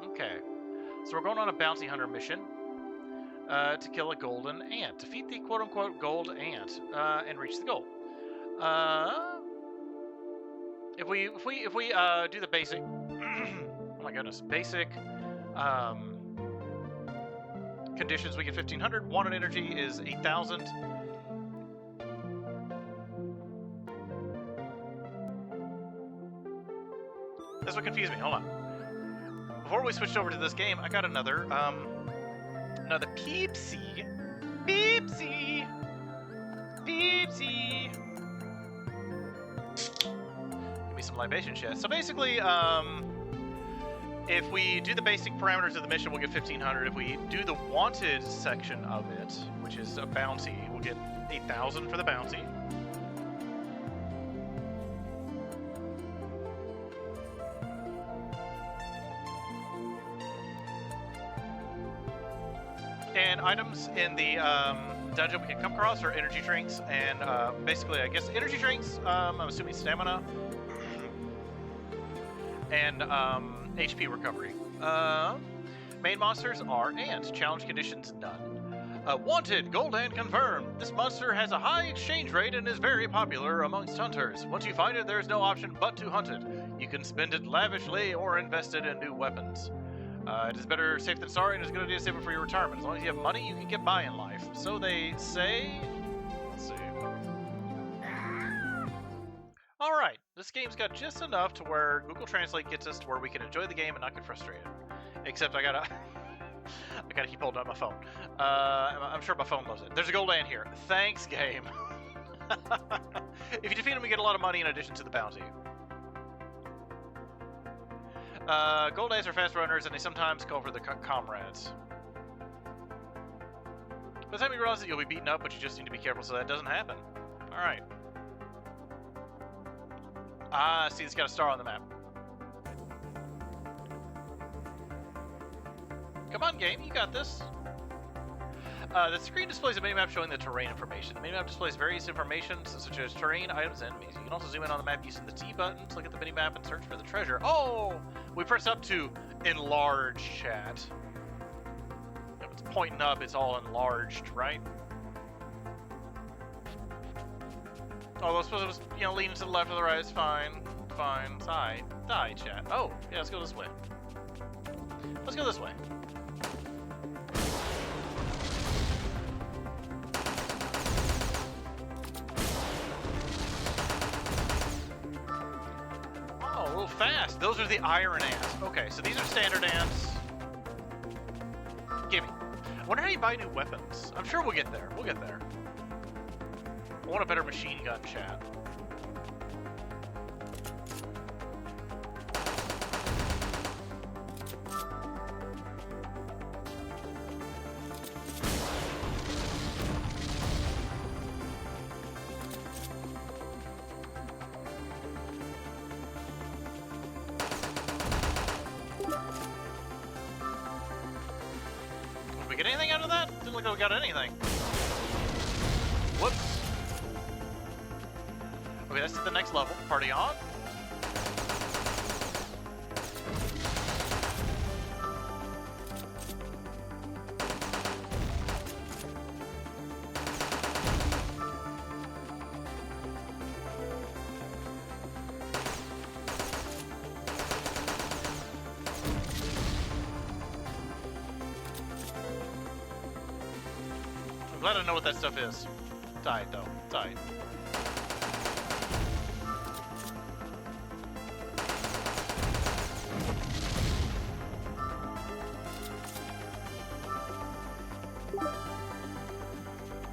Okay. So we're going on a bounty hunter mission to kill a golden ant. Defeat the quote-unquote gold ant and reach the goal. If we do the basic, oh my goodness, basic conditions, we get 1500. Wanted energy is 8000. That's what confused me. Hold on. Before we switched over to this game, I got another Peepsy. Peepsy. Peepsy. Give me some libation shit. So basically, if we do the basic parameters of the mission, we'll get 1500. If we do the wanted section of it, which is a bounty, we'll get 8000 for the bounty. And items in the dungeon we can come across are energy drinks, and basically, I guess, energy drinks, I'm assuming stamina, and HP recovery. Main monsters are ants. Challenge conditions, none. Wanted, gold ant confirmed. This monster has a high exchange rate and is very popular amongst hunters. Once you find it, there is no option but to hunt it. You can spend it lavishly or invest it in new weapons. It is better safe than sorry, and it's a good idea to save it for your retirement. As long as you have money, you can get by in life. So they say. Let's see. Alright, this game's got just enough to where Google Translate gets us to where we can enjoy the game and not get frustrated. Except I gotta keep holding up my phone. I'm sure my phone loves it. There's a gold ant here. Thanks, game. If you defeat him, we get a lot of money in addition to the bounty. Gold ants are fast runners, and they sometimes call for their comrades. By the time you realize that you'll be beaten up, but you just need to be careful so that doesn't happen. Alright. Ah, see, it's got a star on the map. Come on, game, you got this. The screen displays a minimap showing the terrain information. The minimap displays various information, such as terrain, items, and enemies. You can also zoom in on the map using the T button to look at the minimap and search for the treasure. Oh! We press up to enlarge, chat. If it's pointing up, it's all enlarged, right? Although I suppose it was, leaning to the left or the right, it's fine. Fine. Die, chat. Oh, yeah, let's go this way. Let's go this way. fast. Those are the iron ants. Okay, so these are standard ants. Gimme. I wonder how you buy new weapons. I'm sure we'll get there. We'll get there. I want a better machine gun, chat. Get anything out of that? Didn't look like we got anything. Whoops. Okay, that's at the next level. Party on. I'm glad I know what that stuff is. Tight, though. Tight.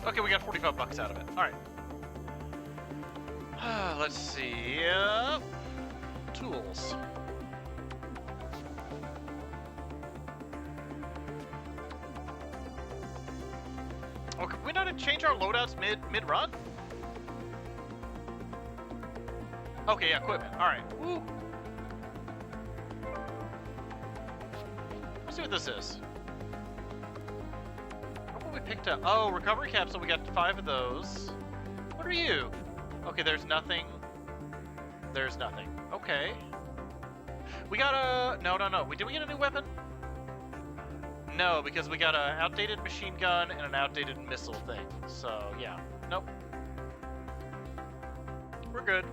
Okay, we got 45 bucks out of it. Alright. Let's see. Tools. Oh, could we not change our loadouts mid-run? Okay, yeah, equipment. Alright. Woo! Let's see what this is. What we picked up? Oh, recovery capsule. We got 5 of those. What are you? Okay, there's nothing. There's nothing. Okay. We got a... No. Did we get a new weapon? No, because we got an outdated machine gun and an outdated missile thing. So, yeah. Nope. We're good.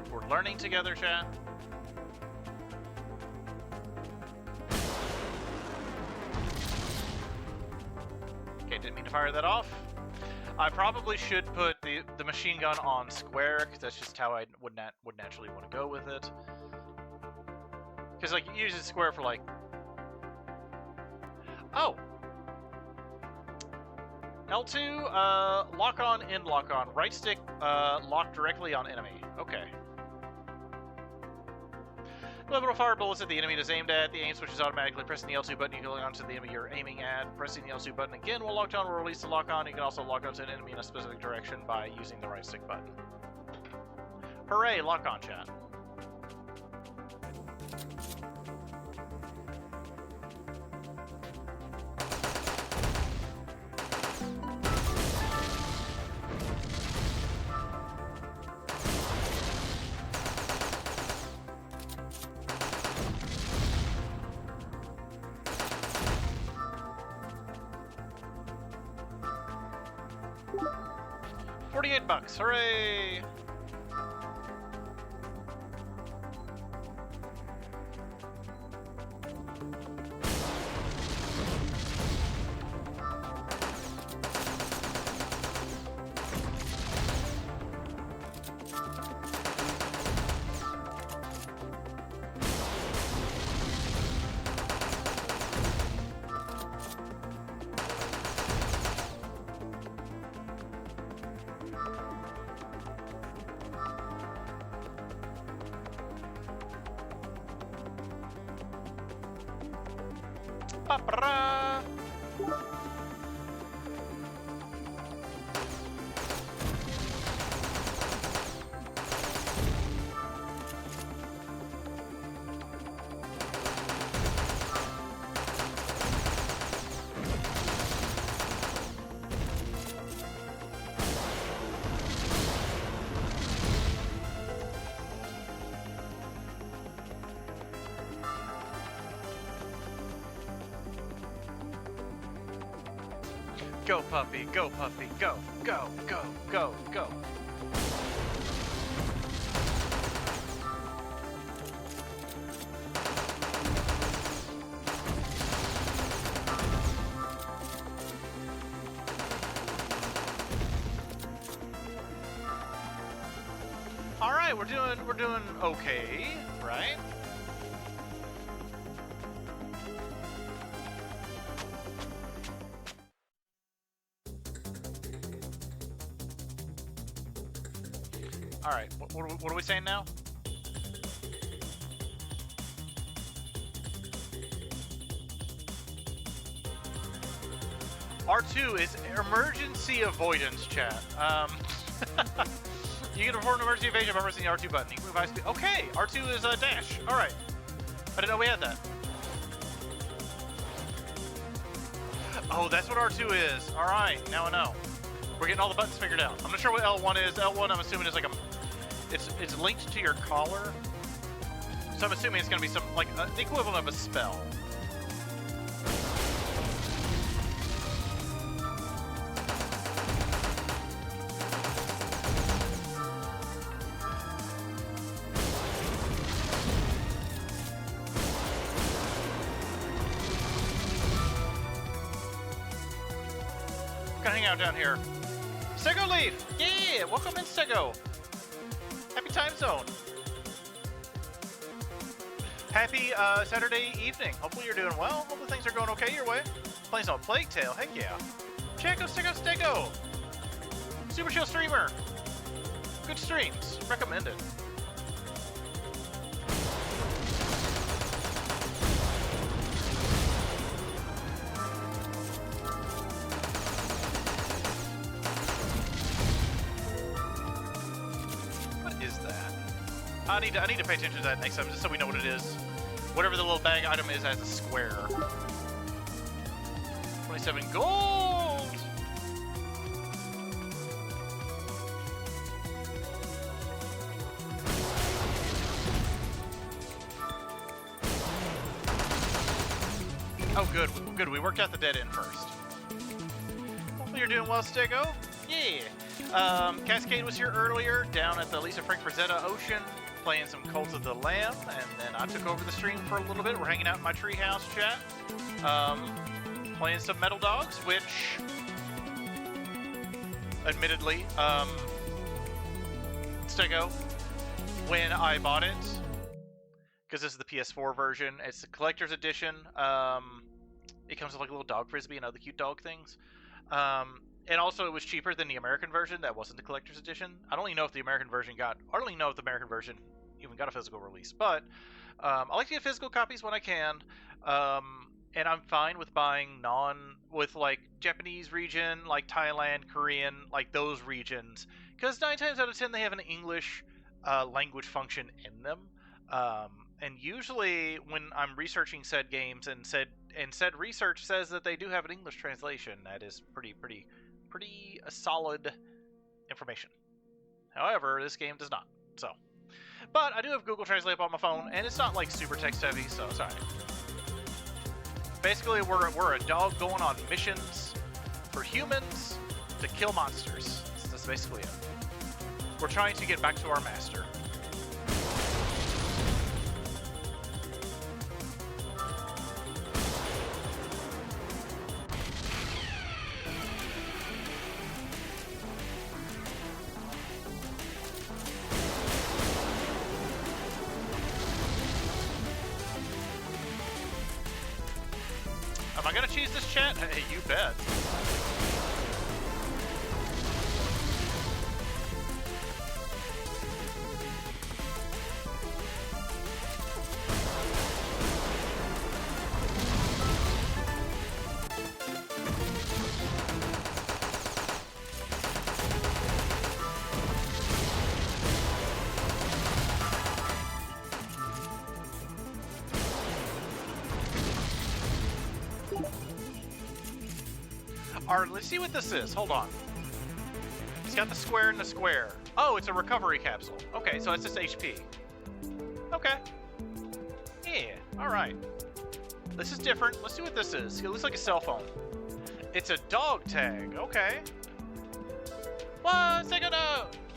We're learning together, chat. Okay, didn't mean to fire that off. I probably should put the machine gun on square, because that's just how I would naturally want to go with it. Because, like, you use it square for, like... Oh! L2, lock on, in lock on. Right stick, lock directly on enemy. Okay. Level fire bullets at the enemy it is aimed at. The aim switch is automatically pressing the L2 button. You can lock onto the enemy you're aiming at. Pressing the L2 button again while locked on will release the lock on. You can also lock onto an enemy in a specific direction by using the right stick button. Hooray, lock on, chat. $48, hooray! Ba-ba-ra. Go puppy, go puppy, go, go, go, go, go. we're doing okay, right? All right, what are we saying now? R2 is emergency avoidance, chat. You can perform an emergency evasion by pressing the R2 button. You can move high speed. Okay, R2 is a dash. All right, I didn't know we had that. Oh, that's what R2 is. All right, now I know. We're getting all the buttons figured out. I'm not sure what L1 is. L1, I'm assuming, is like it's linked to your collar. So I'm assuming it's going to be some like the equivalent of a spell. Gonna hang out down here. Sego Leaf! Yeah! Welcome in, Sego! Happy time zone! Happy Saturday evening. Hopefully you're doing well. Hopefully things are going okay your way. Playing some Plague Tale, heck yeah. Check out Stego! Super chill streamer! Good streams. Recommended. I need to pay attention to that next time, just so we know what it is. Whatever the little bag item is as a square. 27 gold! Oh, good. Good. We worked out the dead end first. Hopefully you're doing well, Stego. Yeah. Cascade was here earlier, down at the Lisa Frank Frazetta Ocean, playing some Cult of the Lamb, and then I took over the stream for a little bit. We're hanging out in my treehouse chat, playing some Metal Dogs, which, admittedly, Stego, when I bought it, because this is the PS4 version, it's the collector's edition. It comes with like a little dog frisbee and other cute dog things. And also, it was cheaper than the American version. That wasn't the collector's edition. I don't even know if the American version even got a physical release. But I like to get physical copies when I can. And I'm fine with buying with like Japanese region, like Thailand, Korean, like those regions. Because 9 times out of 10, they have an English language function in them. And usually, when I'm researching said games and said research says that they do have an English translation, that is pretty solid information. However, this game does not. So, but I do have Google Translate on my phone, and it's not like super text heavy, so it's alright. Basically, we're a dog going on missions for humans to kill monsters. That's basically it. We're trying to get back to our master. Am I gonna cheese this chat? Hey, you bet. Alright, let's see what this is. Hold on. It's got the square in the square. Oh, it's a recovery capsule. Okay, so it's just HP. Okay. Yeah, alright. This is different. Let's see what this is. It looks like a cell phone. It's a dog tag. Okay. What? Second,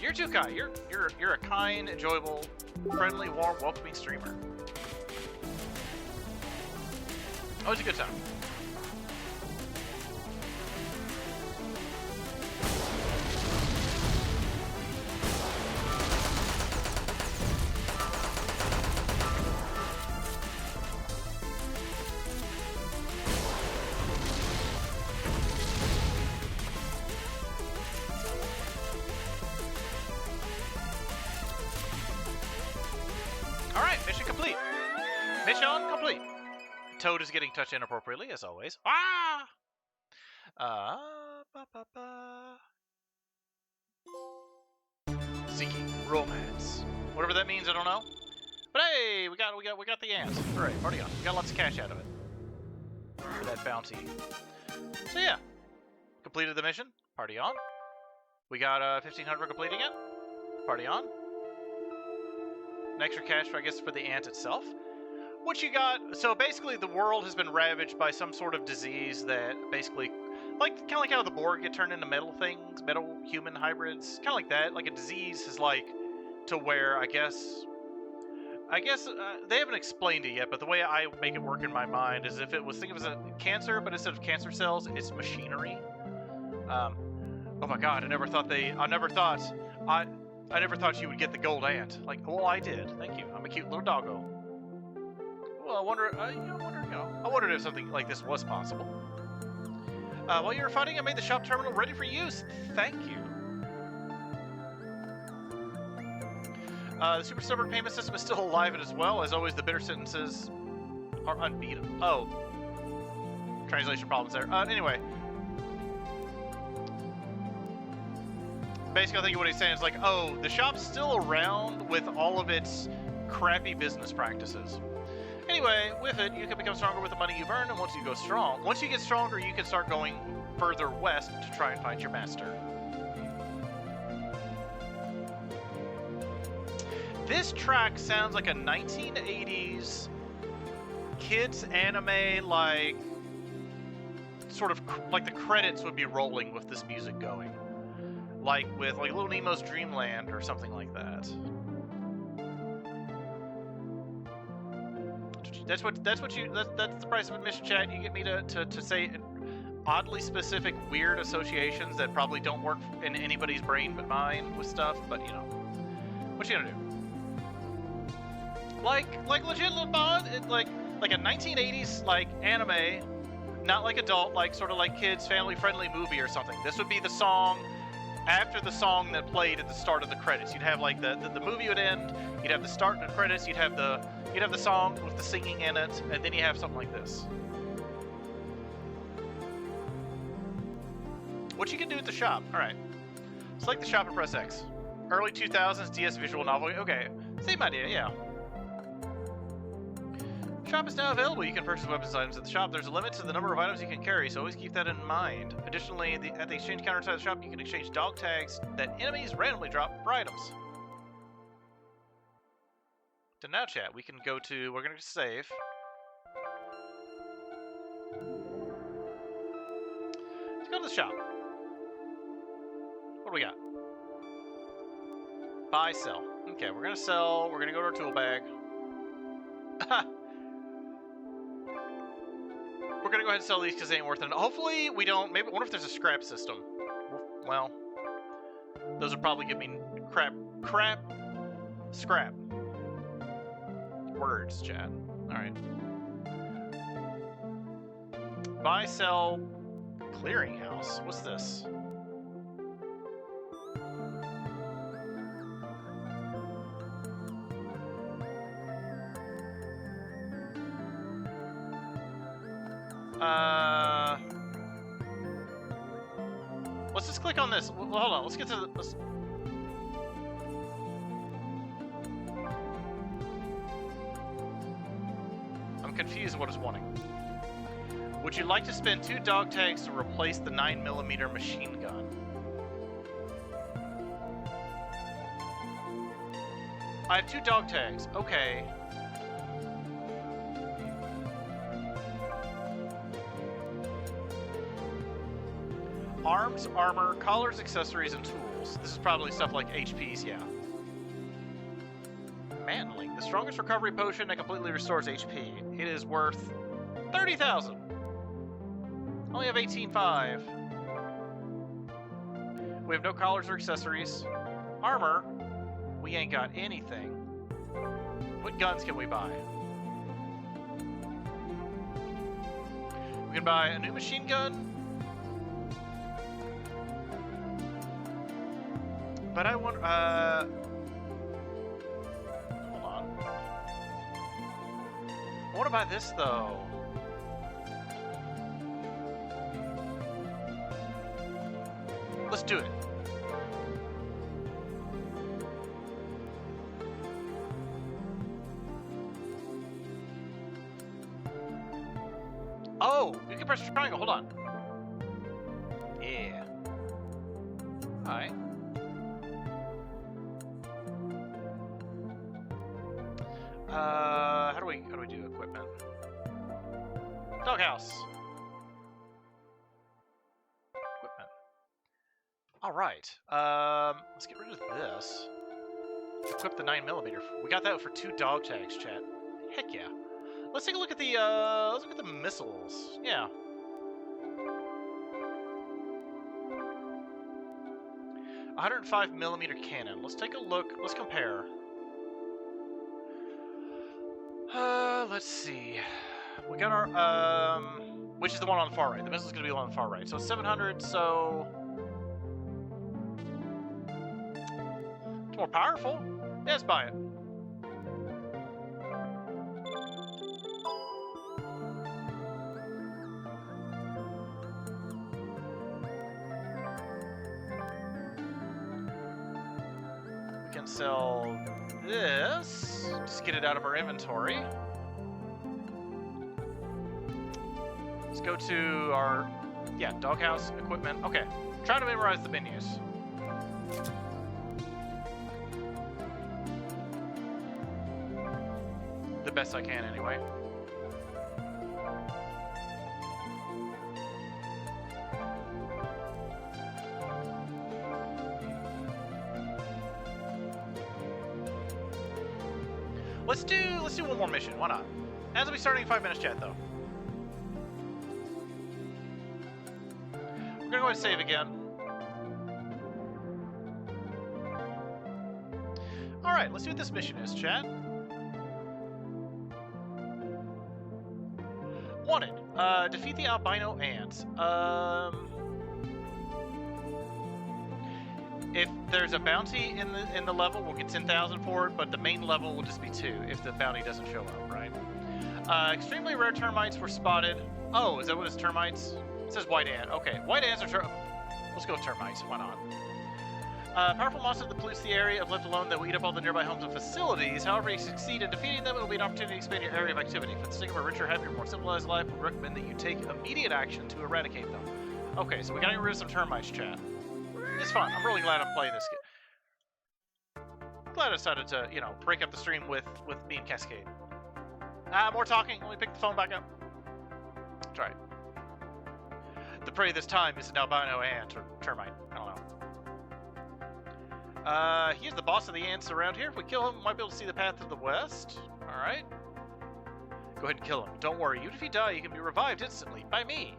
you're too kind. You're a kind, enjoyable, friendly, warm, welcoming streamer. Always a good time. Toad is getting touched inappropriately, as always. Ah! Ba, ba, ba. Seeking romance. Whatever that means, I don't know. But hey, we got the ant. Hooray, party on. We got lots of cash out of it. For that bounty. So yeah. Completed the mission. Party on. We got 1,500 for completing it. Party on. An extra cash, I guess, for the ant itself. What you got? So basically, the world has been ravaged by some sort of disease that basically, kind of like how the Borg get turned into metal things, metal human hybrids, kind of like that. Like a disease is like to where I guess they haven't explained it yet, but the way I make it work in my mind is if it was think of it as a cancer, but instead of cancer cells, it's machinery. Oh my God! I never thought you would get the gold ant. Like, well, I did. Thank you. I'm a cute little doggo. Well, I wondered if something like this was possible. While you were fighting, I made the shop terminal ready for use. Thank you. The super stubborn payment system is still alive and as well. As always, the bitter sentences are unbeatable. Oh. Translation problems there. Anyway. Basically, I think what he's saying is like, oh, the shop's still around with all of its crappy business practices. Anyway, with it, you can become stronger with the money you've earned, and once you get stronger, you can start going further west to try and find your master. This track sounds like a 1980s kids anime, like, sort of, like the credits would be rolling with this music going. Like with, like, Little Nemo's Dreamland or something like that. That's the price of admission, chat. You get me to say oddly specific, weird associations that probably don't work in anybody's brain but mine with stuff, but you know. What you gonna do? Like legit little Bond, like a 1980s like anime, not like adult, like sort of like kids family friendly movie or something. This would be the song after the song that played at the start of the credits. You'd have like the movie would end, you'd have the start of the credits, you'd have the song with the singing in it, and then you have something like this. What you can do at the shop. Alright. Select the shop and press X. Early 2000s DS visual novel. Okay. Same idea, yeah. Shop is now available. You can purchase weapons items at the shop. There's a limit to the number of items you can carry, so always keep that in mind. Additionally, at the exchange counter inside the shop, you can exchange dog tags that enemies randomly drop for items. So now, chat, we can go to... We're going to save. Let's go to the shop. What do we got? Buy, sell. Okay, we're going to sell. We're going to go to our tool bag. We're going to go ahead and sell these because they ain't worth it. Hopefully we don't... Maybe... I wonder if there's a scrap system. Well, those would probably give me scrap. Words, chat. Alright. Buy, sell, clearinghouse. What's this? Let's just click on this. Well, hold on. Let's get to the... I'm confused what it's wanting. Would you like to spend 2 dog tags to replace the 9mm machine gun? I have 2 dog tags. Okay. Arms, armor, collars, accessories, and tools. This is probably stuff like HPs, yeah. Manling. The strongest recovery potion that completely restores HP. It is worth 30,000. Only have 18.5. We have no collars or accessories. Armor. We ain't got anything. What guns can we buy? We can buy a new machine gun. But I want, hold on. I want to buy this, though. Let's do it. Oh, you can press triangle. Hold on. Yeah. All right. How do we do equipment? Doghouse. Equipment. All right. Let's get rid of this. Equip the 9mm. We got that for 2 dog tags, chat. Heck yeah. Let's take a look at the missiles. Yeah. A 105mm cannon. Let's take a look. Let's compare. Let's see. We got our which is the one on the far right. The missile's gonna be the one on the far right. So it's 700. So it's more powerful. Yeah, let's buy it. We can sell this. Just get it out of our inventory. Let's go to our, doghouse equipment. Okay, try to memorize the menus. The best I can, anyway. Let's do one more mission. Why not? As will be starting in 5 minutes, chat, though. We're gonna go ahead and save again. All right, let's see what this mission is, chat. Wanted. Defeat the albino ants. If there's a bounty in the level, we'll get 10,000 for it, but the main level will just be 2 if the bounty doesn't show up, right? Extremely rare termites were spotted. Oh, is that what it's termites? It says white ant. Okay, white ants are let's go with termites. Why not? Powerful monsters that pollute the area if left alone that will eat up all the nearby homes and facilities. However, if you succeed in defeating them, it will be an opportunity to expand your area of activity. For the sake of a richer, happier, more civilized life, we recommend that you take immediate action to eradicate them. Okay, so we gotta get rid of some termites, chat. It's fun. I'm really glad I'm playing this game. Glad I decided to, break up the stream with me and Cascade. More talking. Let me pick the phone back up. That's right. The prey this time is an albino ant or termite. I don't know. He's the boss of the ants around here. If we kill him, we might be able to see the path to the west. Alright. Go ahead and kill him. Don't worry. Even if you die, you can be revived instantly by me.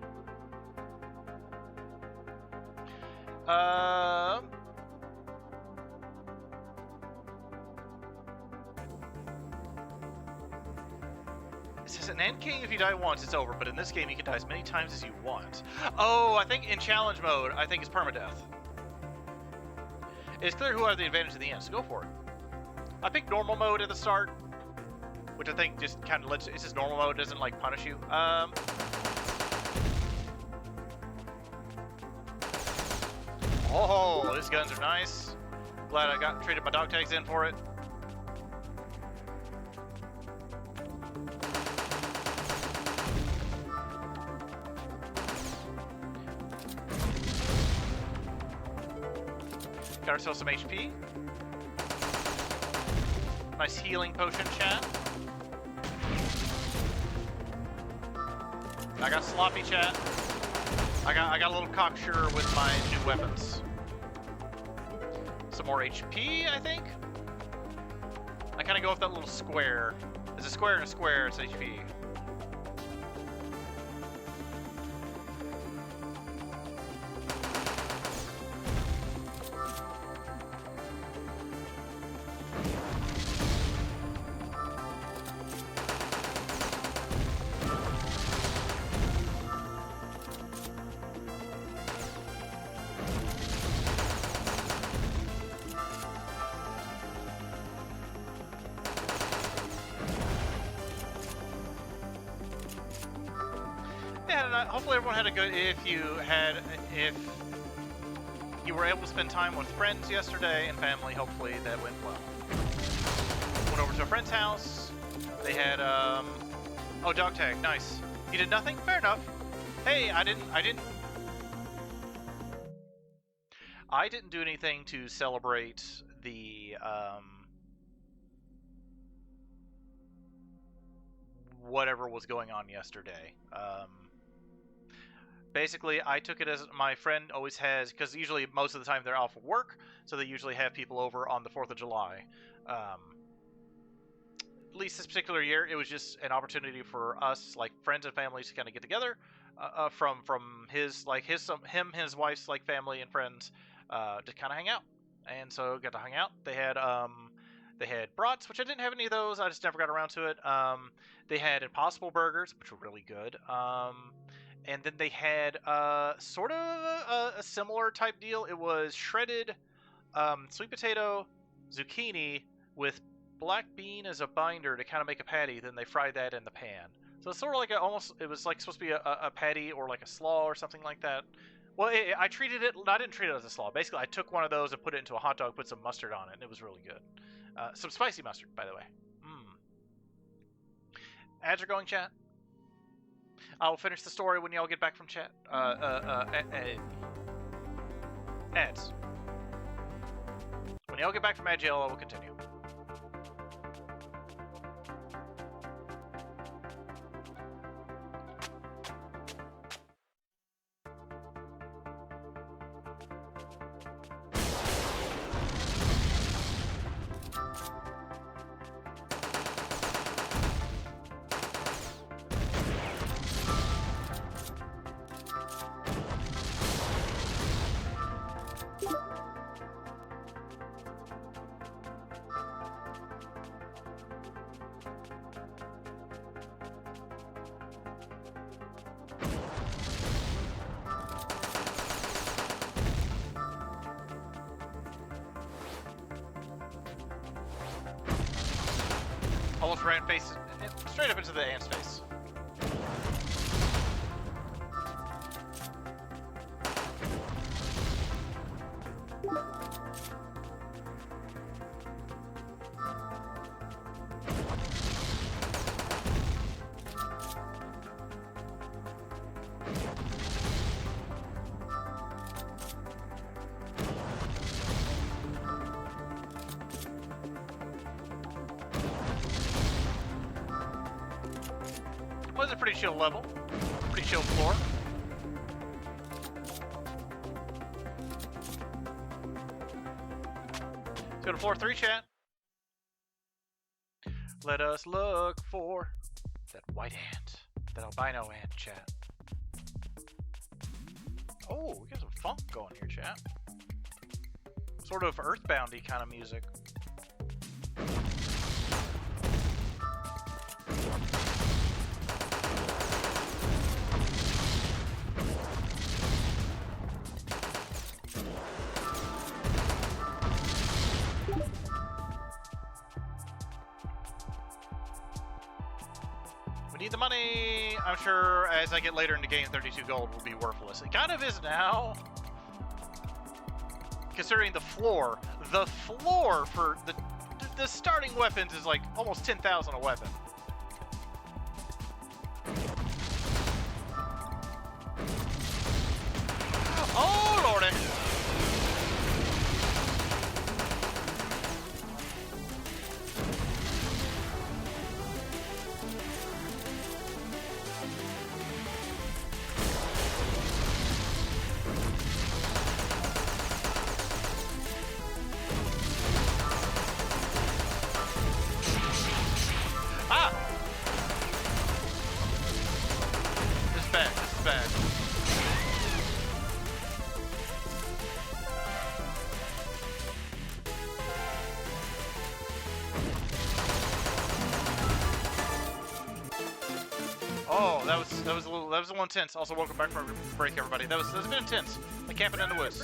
It says an Ant King, if you die once, it's over, but in this game you can die as many times as you want. Oh, I think in challenge mode, I think it's permadeath. It's clear who has the advantage in the end, so go for it. I picked normal mode at the start, which I think just kind of lets, it's just normal mode, doesn't like punish you. Oh, these guns are nice. Glad I traded my dog tags in for it. Got ourselves some HP. Nice healing potion, chat. I got sloppy, chat. I got a little cocksure with my new weapons. Some more HP, I think. I kind of go with that little square. There's a square and a square, it's HP. Hopefully everyone had a good, if you were able to spend time with friends yesterday and family. Hopefully that went well. Went over to a friend's house. They had, oh, dog tag, nice. You did nothing? Fair enough. Hey, I didn't do anything to celebrate the, whatever was going on yesterday. Basically, I took it as my friend always has, because usually most of the time they're off of work, so they usually have people over on the 4th of July. At least this particular year, it was just an opportunity for us, like friends and families, to kind of get together from his him, his wife's like family and friends to kind of hang out. And so got to hang out. They had brats, which I didn't have any of those. I just never got around to it. They had Impossible Burgers, which were really good. And then they had sort of a similar type deal. It was shredded sweet potato, zucchini with black bean as a binder to kind of make a patty. Then they fried that in the pan. So it's sort of like it was like supposed to be a patty or like a slaw or something like that. Well, I didn't treat it as a slaw. Basically, I took one of those and put it into a hot dog, put some mustard on it, and it was really good. Some spicy mustard, by the way. Ads are going, chat. I will finish the story when y'all get back from chat. Ads. When y'all get back from ad jail, I will continue. Almost ran face straight up into the ant's face. Was a pretty chill level, pretty chill floor. Let's go to floor 3, chat. Let us look for that white ant, that albino ant, chat. Oh, we got some funk going here, chat. Sort of earthboundy kind of music. Need the money. I'm sure as I get later in the game, 32 gold will be worthless. It kind of is now, considering the floor for the starting weapons is like almost 10,000 a weapon. Oh lordy! Oh, that was a little intense. Also, welcome back from break, everybody. That was a bit intense. Like camping in the woods.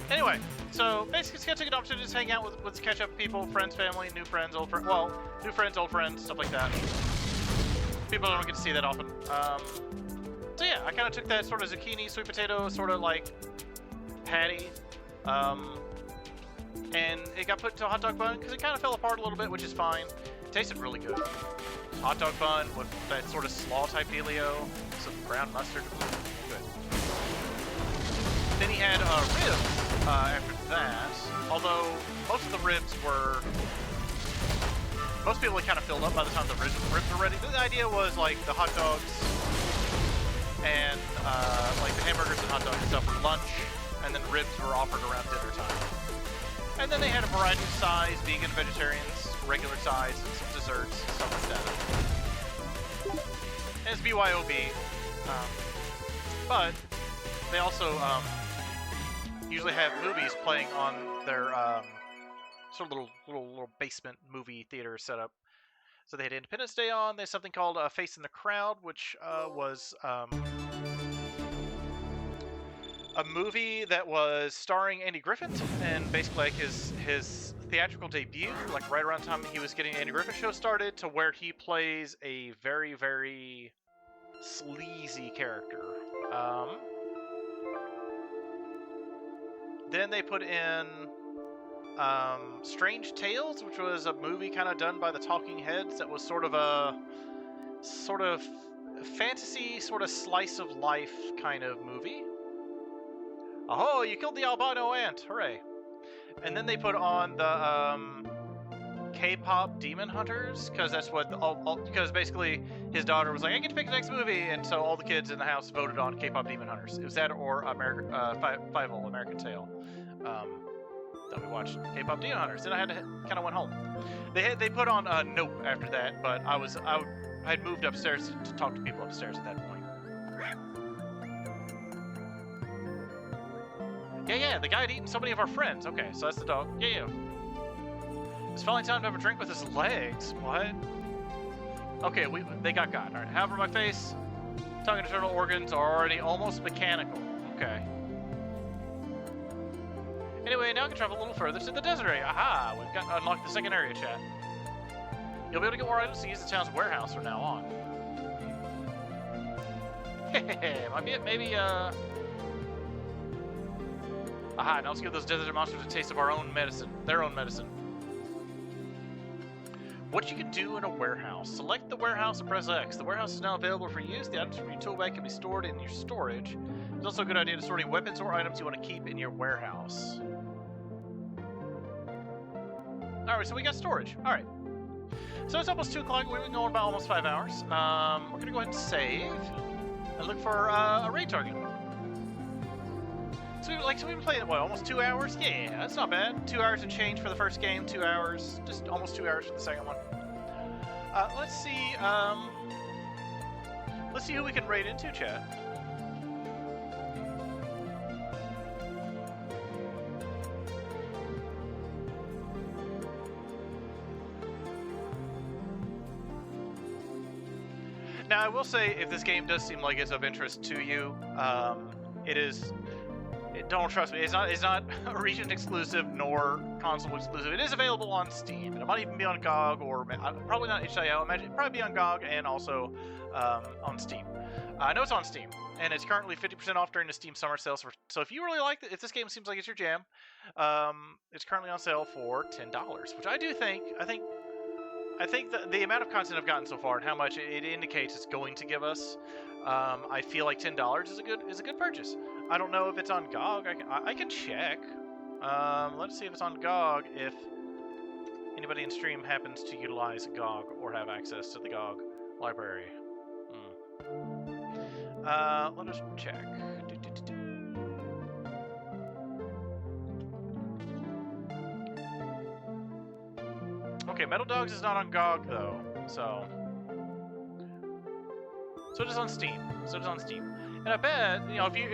Anyway, so basically, it's gonna take an opportunity to hang out with catch up people, friends, family, new friends, old friends. Well, new friends, old friends, stuff like that. People don't get to see that often. So yeah, I kind of took that sort of zucchini, sweet potato, sort of like patty, and it got put into a hot dog bun because it kind of fell apart a little bit, which is fine. It tasted really good. Hot dog bun with that sort of slaw type dealio, some brown mustard. Good. Then he had ribs after that, although most of the ribs were... Most people had kind of filled up by the time the ribs were ready. The idea was like the hot dogs and like the hamburgers and hot dogs and stuff for lunch, and then ribs were offered around dinner time. And then they had a variety of size, vegan, vegetarians, regular size, and some desserts, stuff like that. And it's BYOB, but they also usually have movies playing on their sort of little basement movie theater setup. So they had Independence Day on. There's something called Face in the Crowd, which was a movie that was starring Andy Griffith, and basically like his theatrical debut, like right around the time he was getting the Andy Griffith Show started, to where he plays a very, very sleazy character. Then they put in Strange Tales, which was a movie kind of done by the Talking Heads that was sort of fantasy, sort of slice of life kind of movie. Oh, you killed the albino ant! Hooray! And then they put on the K-pop Demon Hunters, because that's what because basically his daughter was like, I get to pick the next movie, and so all the kids in the house voted on K-pop Demon Hunters. It was that or Five-O, American Tail. That we watched K-pop Demon Hunters. Then I had to kind of went home. They put on Nope after that, but I had moved upstairs to talk to people upstairs at that point. Yeah, the guy had eaten so many of our friends. Okay, so that's the dog. Yeah. It's finally time to have a drink with his legs. What? Okay, they got. Alright, however, my face, tongue, and internal organs are already almost mechanical. Okay. Anyway, now we can travel a little further to the desert area. Aha! We've unlocked the second area, chat. You'll be able to get more items to use the town's warehouse from now on. Maybe, Aha, now let's give those desert monsters a taste of their own medicine. What you can do in a warehouse. Select the warehouse and press X. The warehouse is now available for use. The items from your tool bag can be stored in your storage. It's also a good idea to store any weapons or items you want to keep in your warehouse. Alright, so we got storage. Alright. So it's almost 2 o'clock. We've been going about almost 5 hours. We're going to go ahead and save and look for a raid target. So we've been playing, what, almost 2 hours? Yeah, that's not bad. 2 hours and change for the first game, 2 hours, just almost 2 hours for the second one. Let's see who we can raid into, chat. Now, I will say, if this game does seem like it's of interest to you, don't trust me, it's not a region exclusive nor console exclusive. It is available on Steam, and it might even be on GOG, or probably not HIO. I imagine it'd probably be on GOG and also on Steam. I know it's on Steam, and it's currently 50% off during the Steam summer sale. So if you really like it, if this game seems like it's your jam, it's currently on sale for $10, which I think the amount of content I've gotten so far and how much it indicates it's going to give us, I feel like $10 is a good purchase. I don't know if it's on GOG. I can check. Let's see if it's on GOG. If anybody in stream happens to utilize GOG or have access to the GOG library. Let us check. Okay, Metal Dogs is not on GOG though, so it is on Steam. And I bet, you know, if you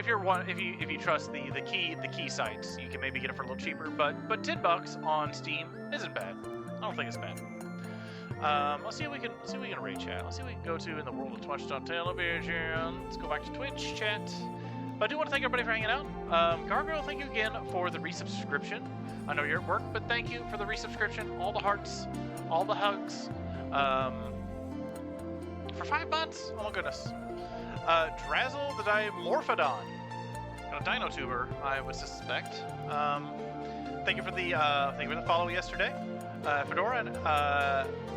trust the key sites, you can maybe get it for a little cheaper. But $10 on Steam isn't bad. I don't think it's bad. Let's see what we can raid chat. Let's see what we can go to in the world of Twitch.television. Let's go back to Twitch chat. But I do want to thank everybody for hanging out. Gargoyle, thank you again for the resubscription. I know you're at work, but thank you for the resubscription. All the hearts, all the hugs. For 5 months? Oh my goodness. Drazzle the Dimorphodon. A dino tuber, I would suspect. Thank you for the follow yesterday. Fedora and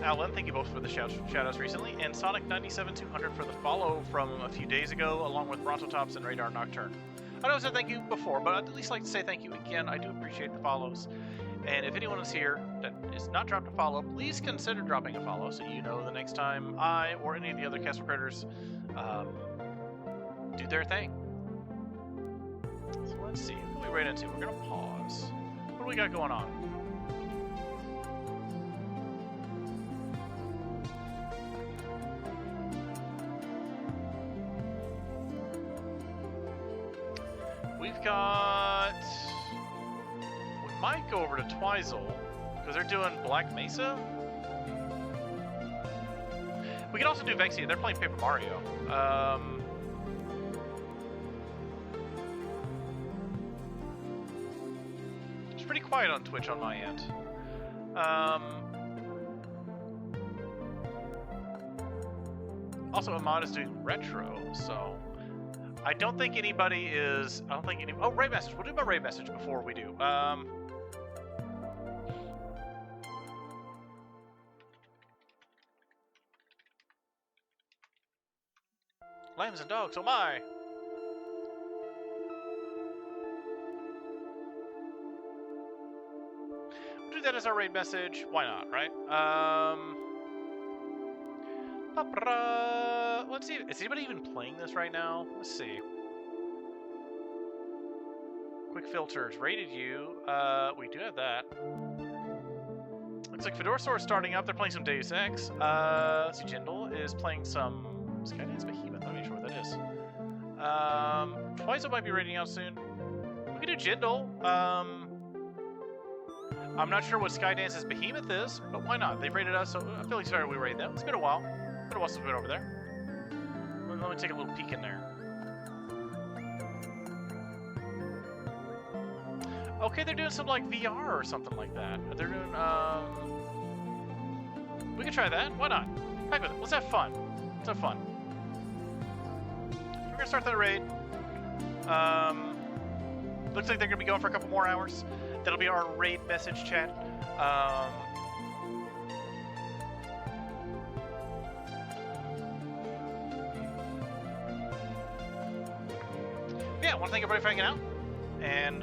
Alan, thank you both for the shoutouts recently, and Sonic97200 for the follow from a few days ago, along with Brontotops and Radar Nocturne. I know I said thank you before, but I'd at least like to say thank you again. I do appreciate the follows. And if anyone is here that is not dropped a follow, please consider dropping a follow so you know the next time I or any of the other Castle Critters do their thing. So let's see, who are we right into? We're going to pause. What do we got going on? We've got... We might go over to Twizel, because they're doing Black Mesa. We can also do Vexia. They're playing Paper Mario. It's pretty quiet on Twitch on my end. Also, Ahmad is doing retro, so... I don't think anybody is... I don't think any... Oh, raid message. We'll do my raid message before we do. Lambs and dogs, oh my! We'll do that as our raid message. Why not, right? Let's see. Is anybody even playing this right now? Let's see. Quick filters. Rated you. We do have that. Looks like Fedora Store is starting up. They're playing some Deus Ex. Let's see. Jindal is playing some Skydance Behemoth. I'm not even sure what that is. Twizo might be rating out soon. We can do Jindal. I'm not sure what Skydance's Behemoth is, but why not? They've rated us, so I feel like sorry we rated them. It's been a while. It's been a while since we've been over there. Let me take a little peek in there. Okay, they're doing some like VR or something like that. They're doing we can try that. Why not? Heck with it. Let's have fun. Let's have fun. We're gonna start that raid. Looks like they're gonna be going for a couple more hours. That'll be our raid message chat. Yeah, I want to thank everybody for hanging out. And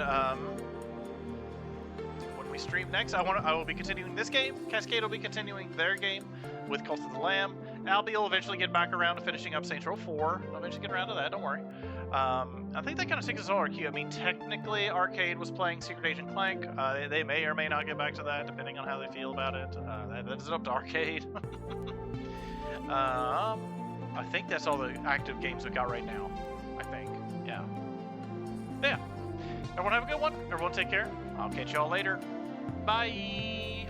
when we stream next, I will be continuing this game. Cascade will be continuing their game with Cult of the Lamb. Albie will eventually get back around to finishing up Saints Row 4. I'll eventually get around to that, don't worry. I think that kind of takes us all our queue. I mean, technically, Arcade was playing Secret Agent Clank. They may or may not get back to that, depending on how they feel about it. That is up to Arcade. I think that's all the active games we've got right now. I think. Yeah. Yeah. Everyone have a good one. Everyone take care. I'll catch y'all later. Bye.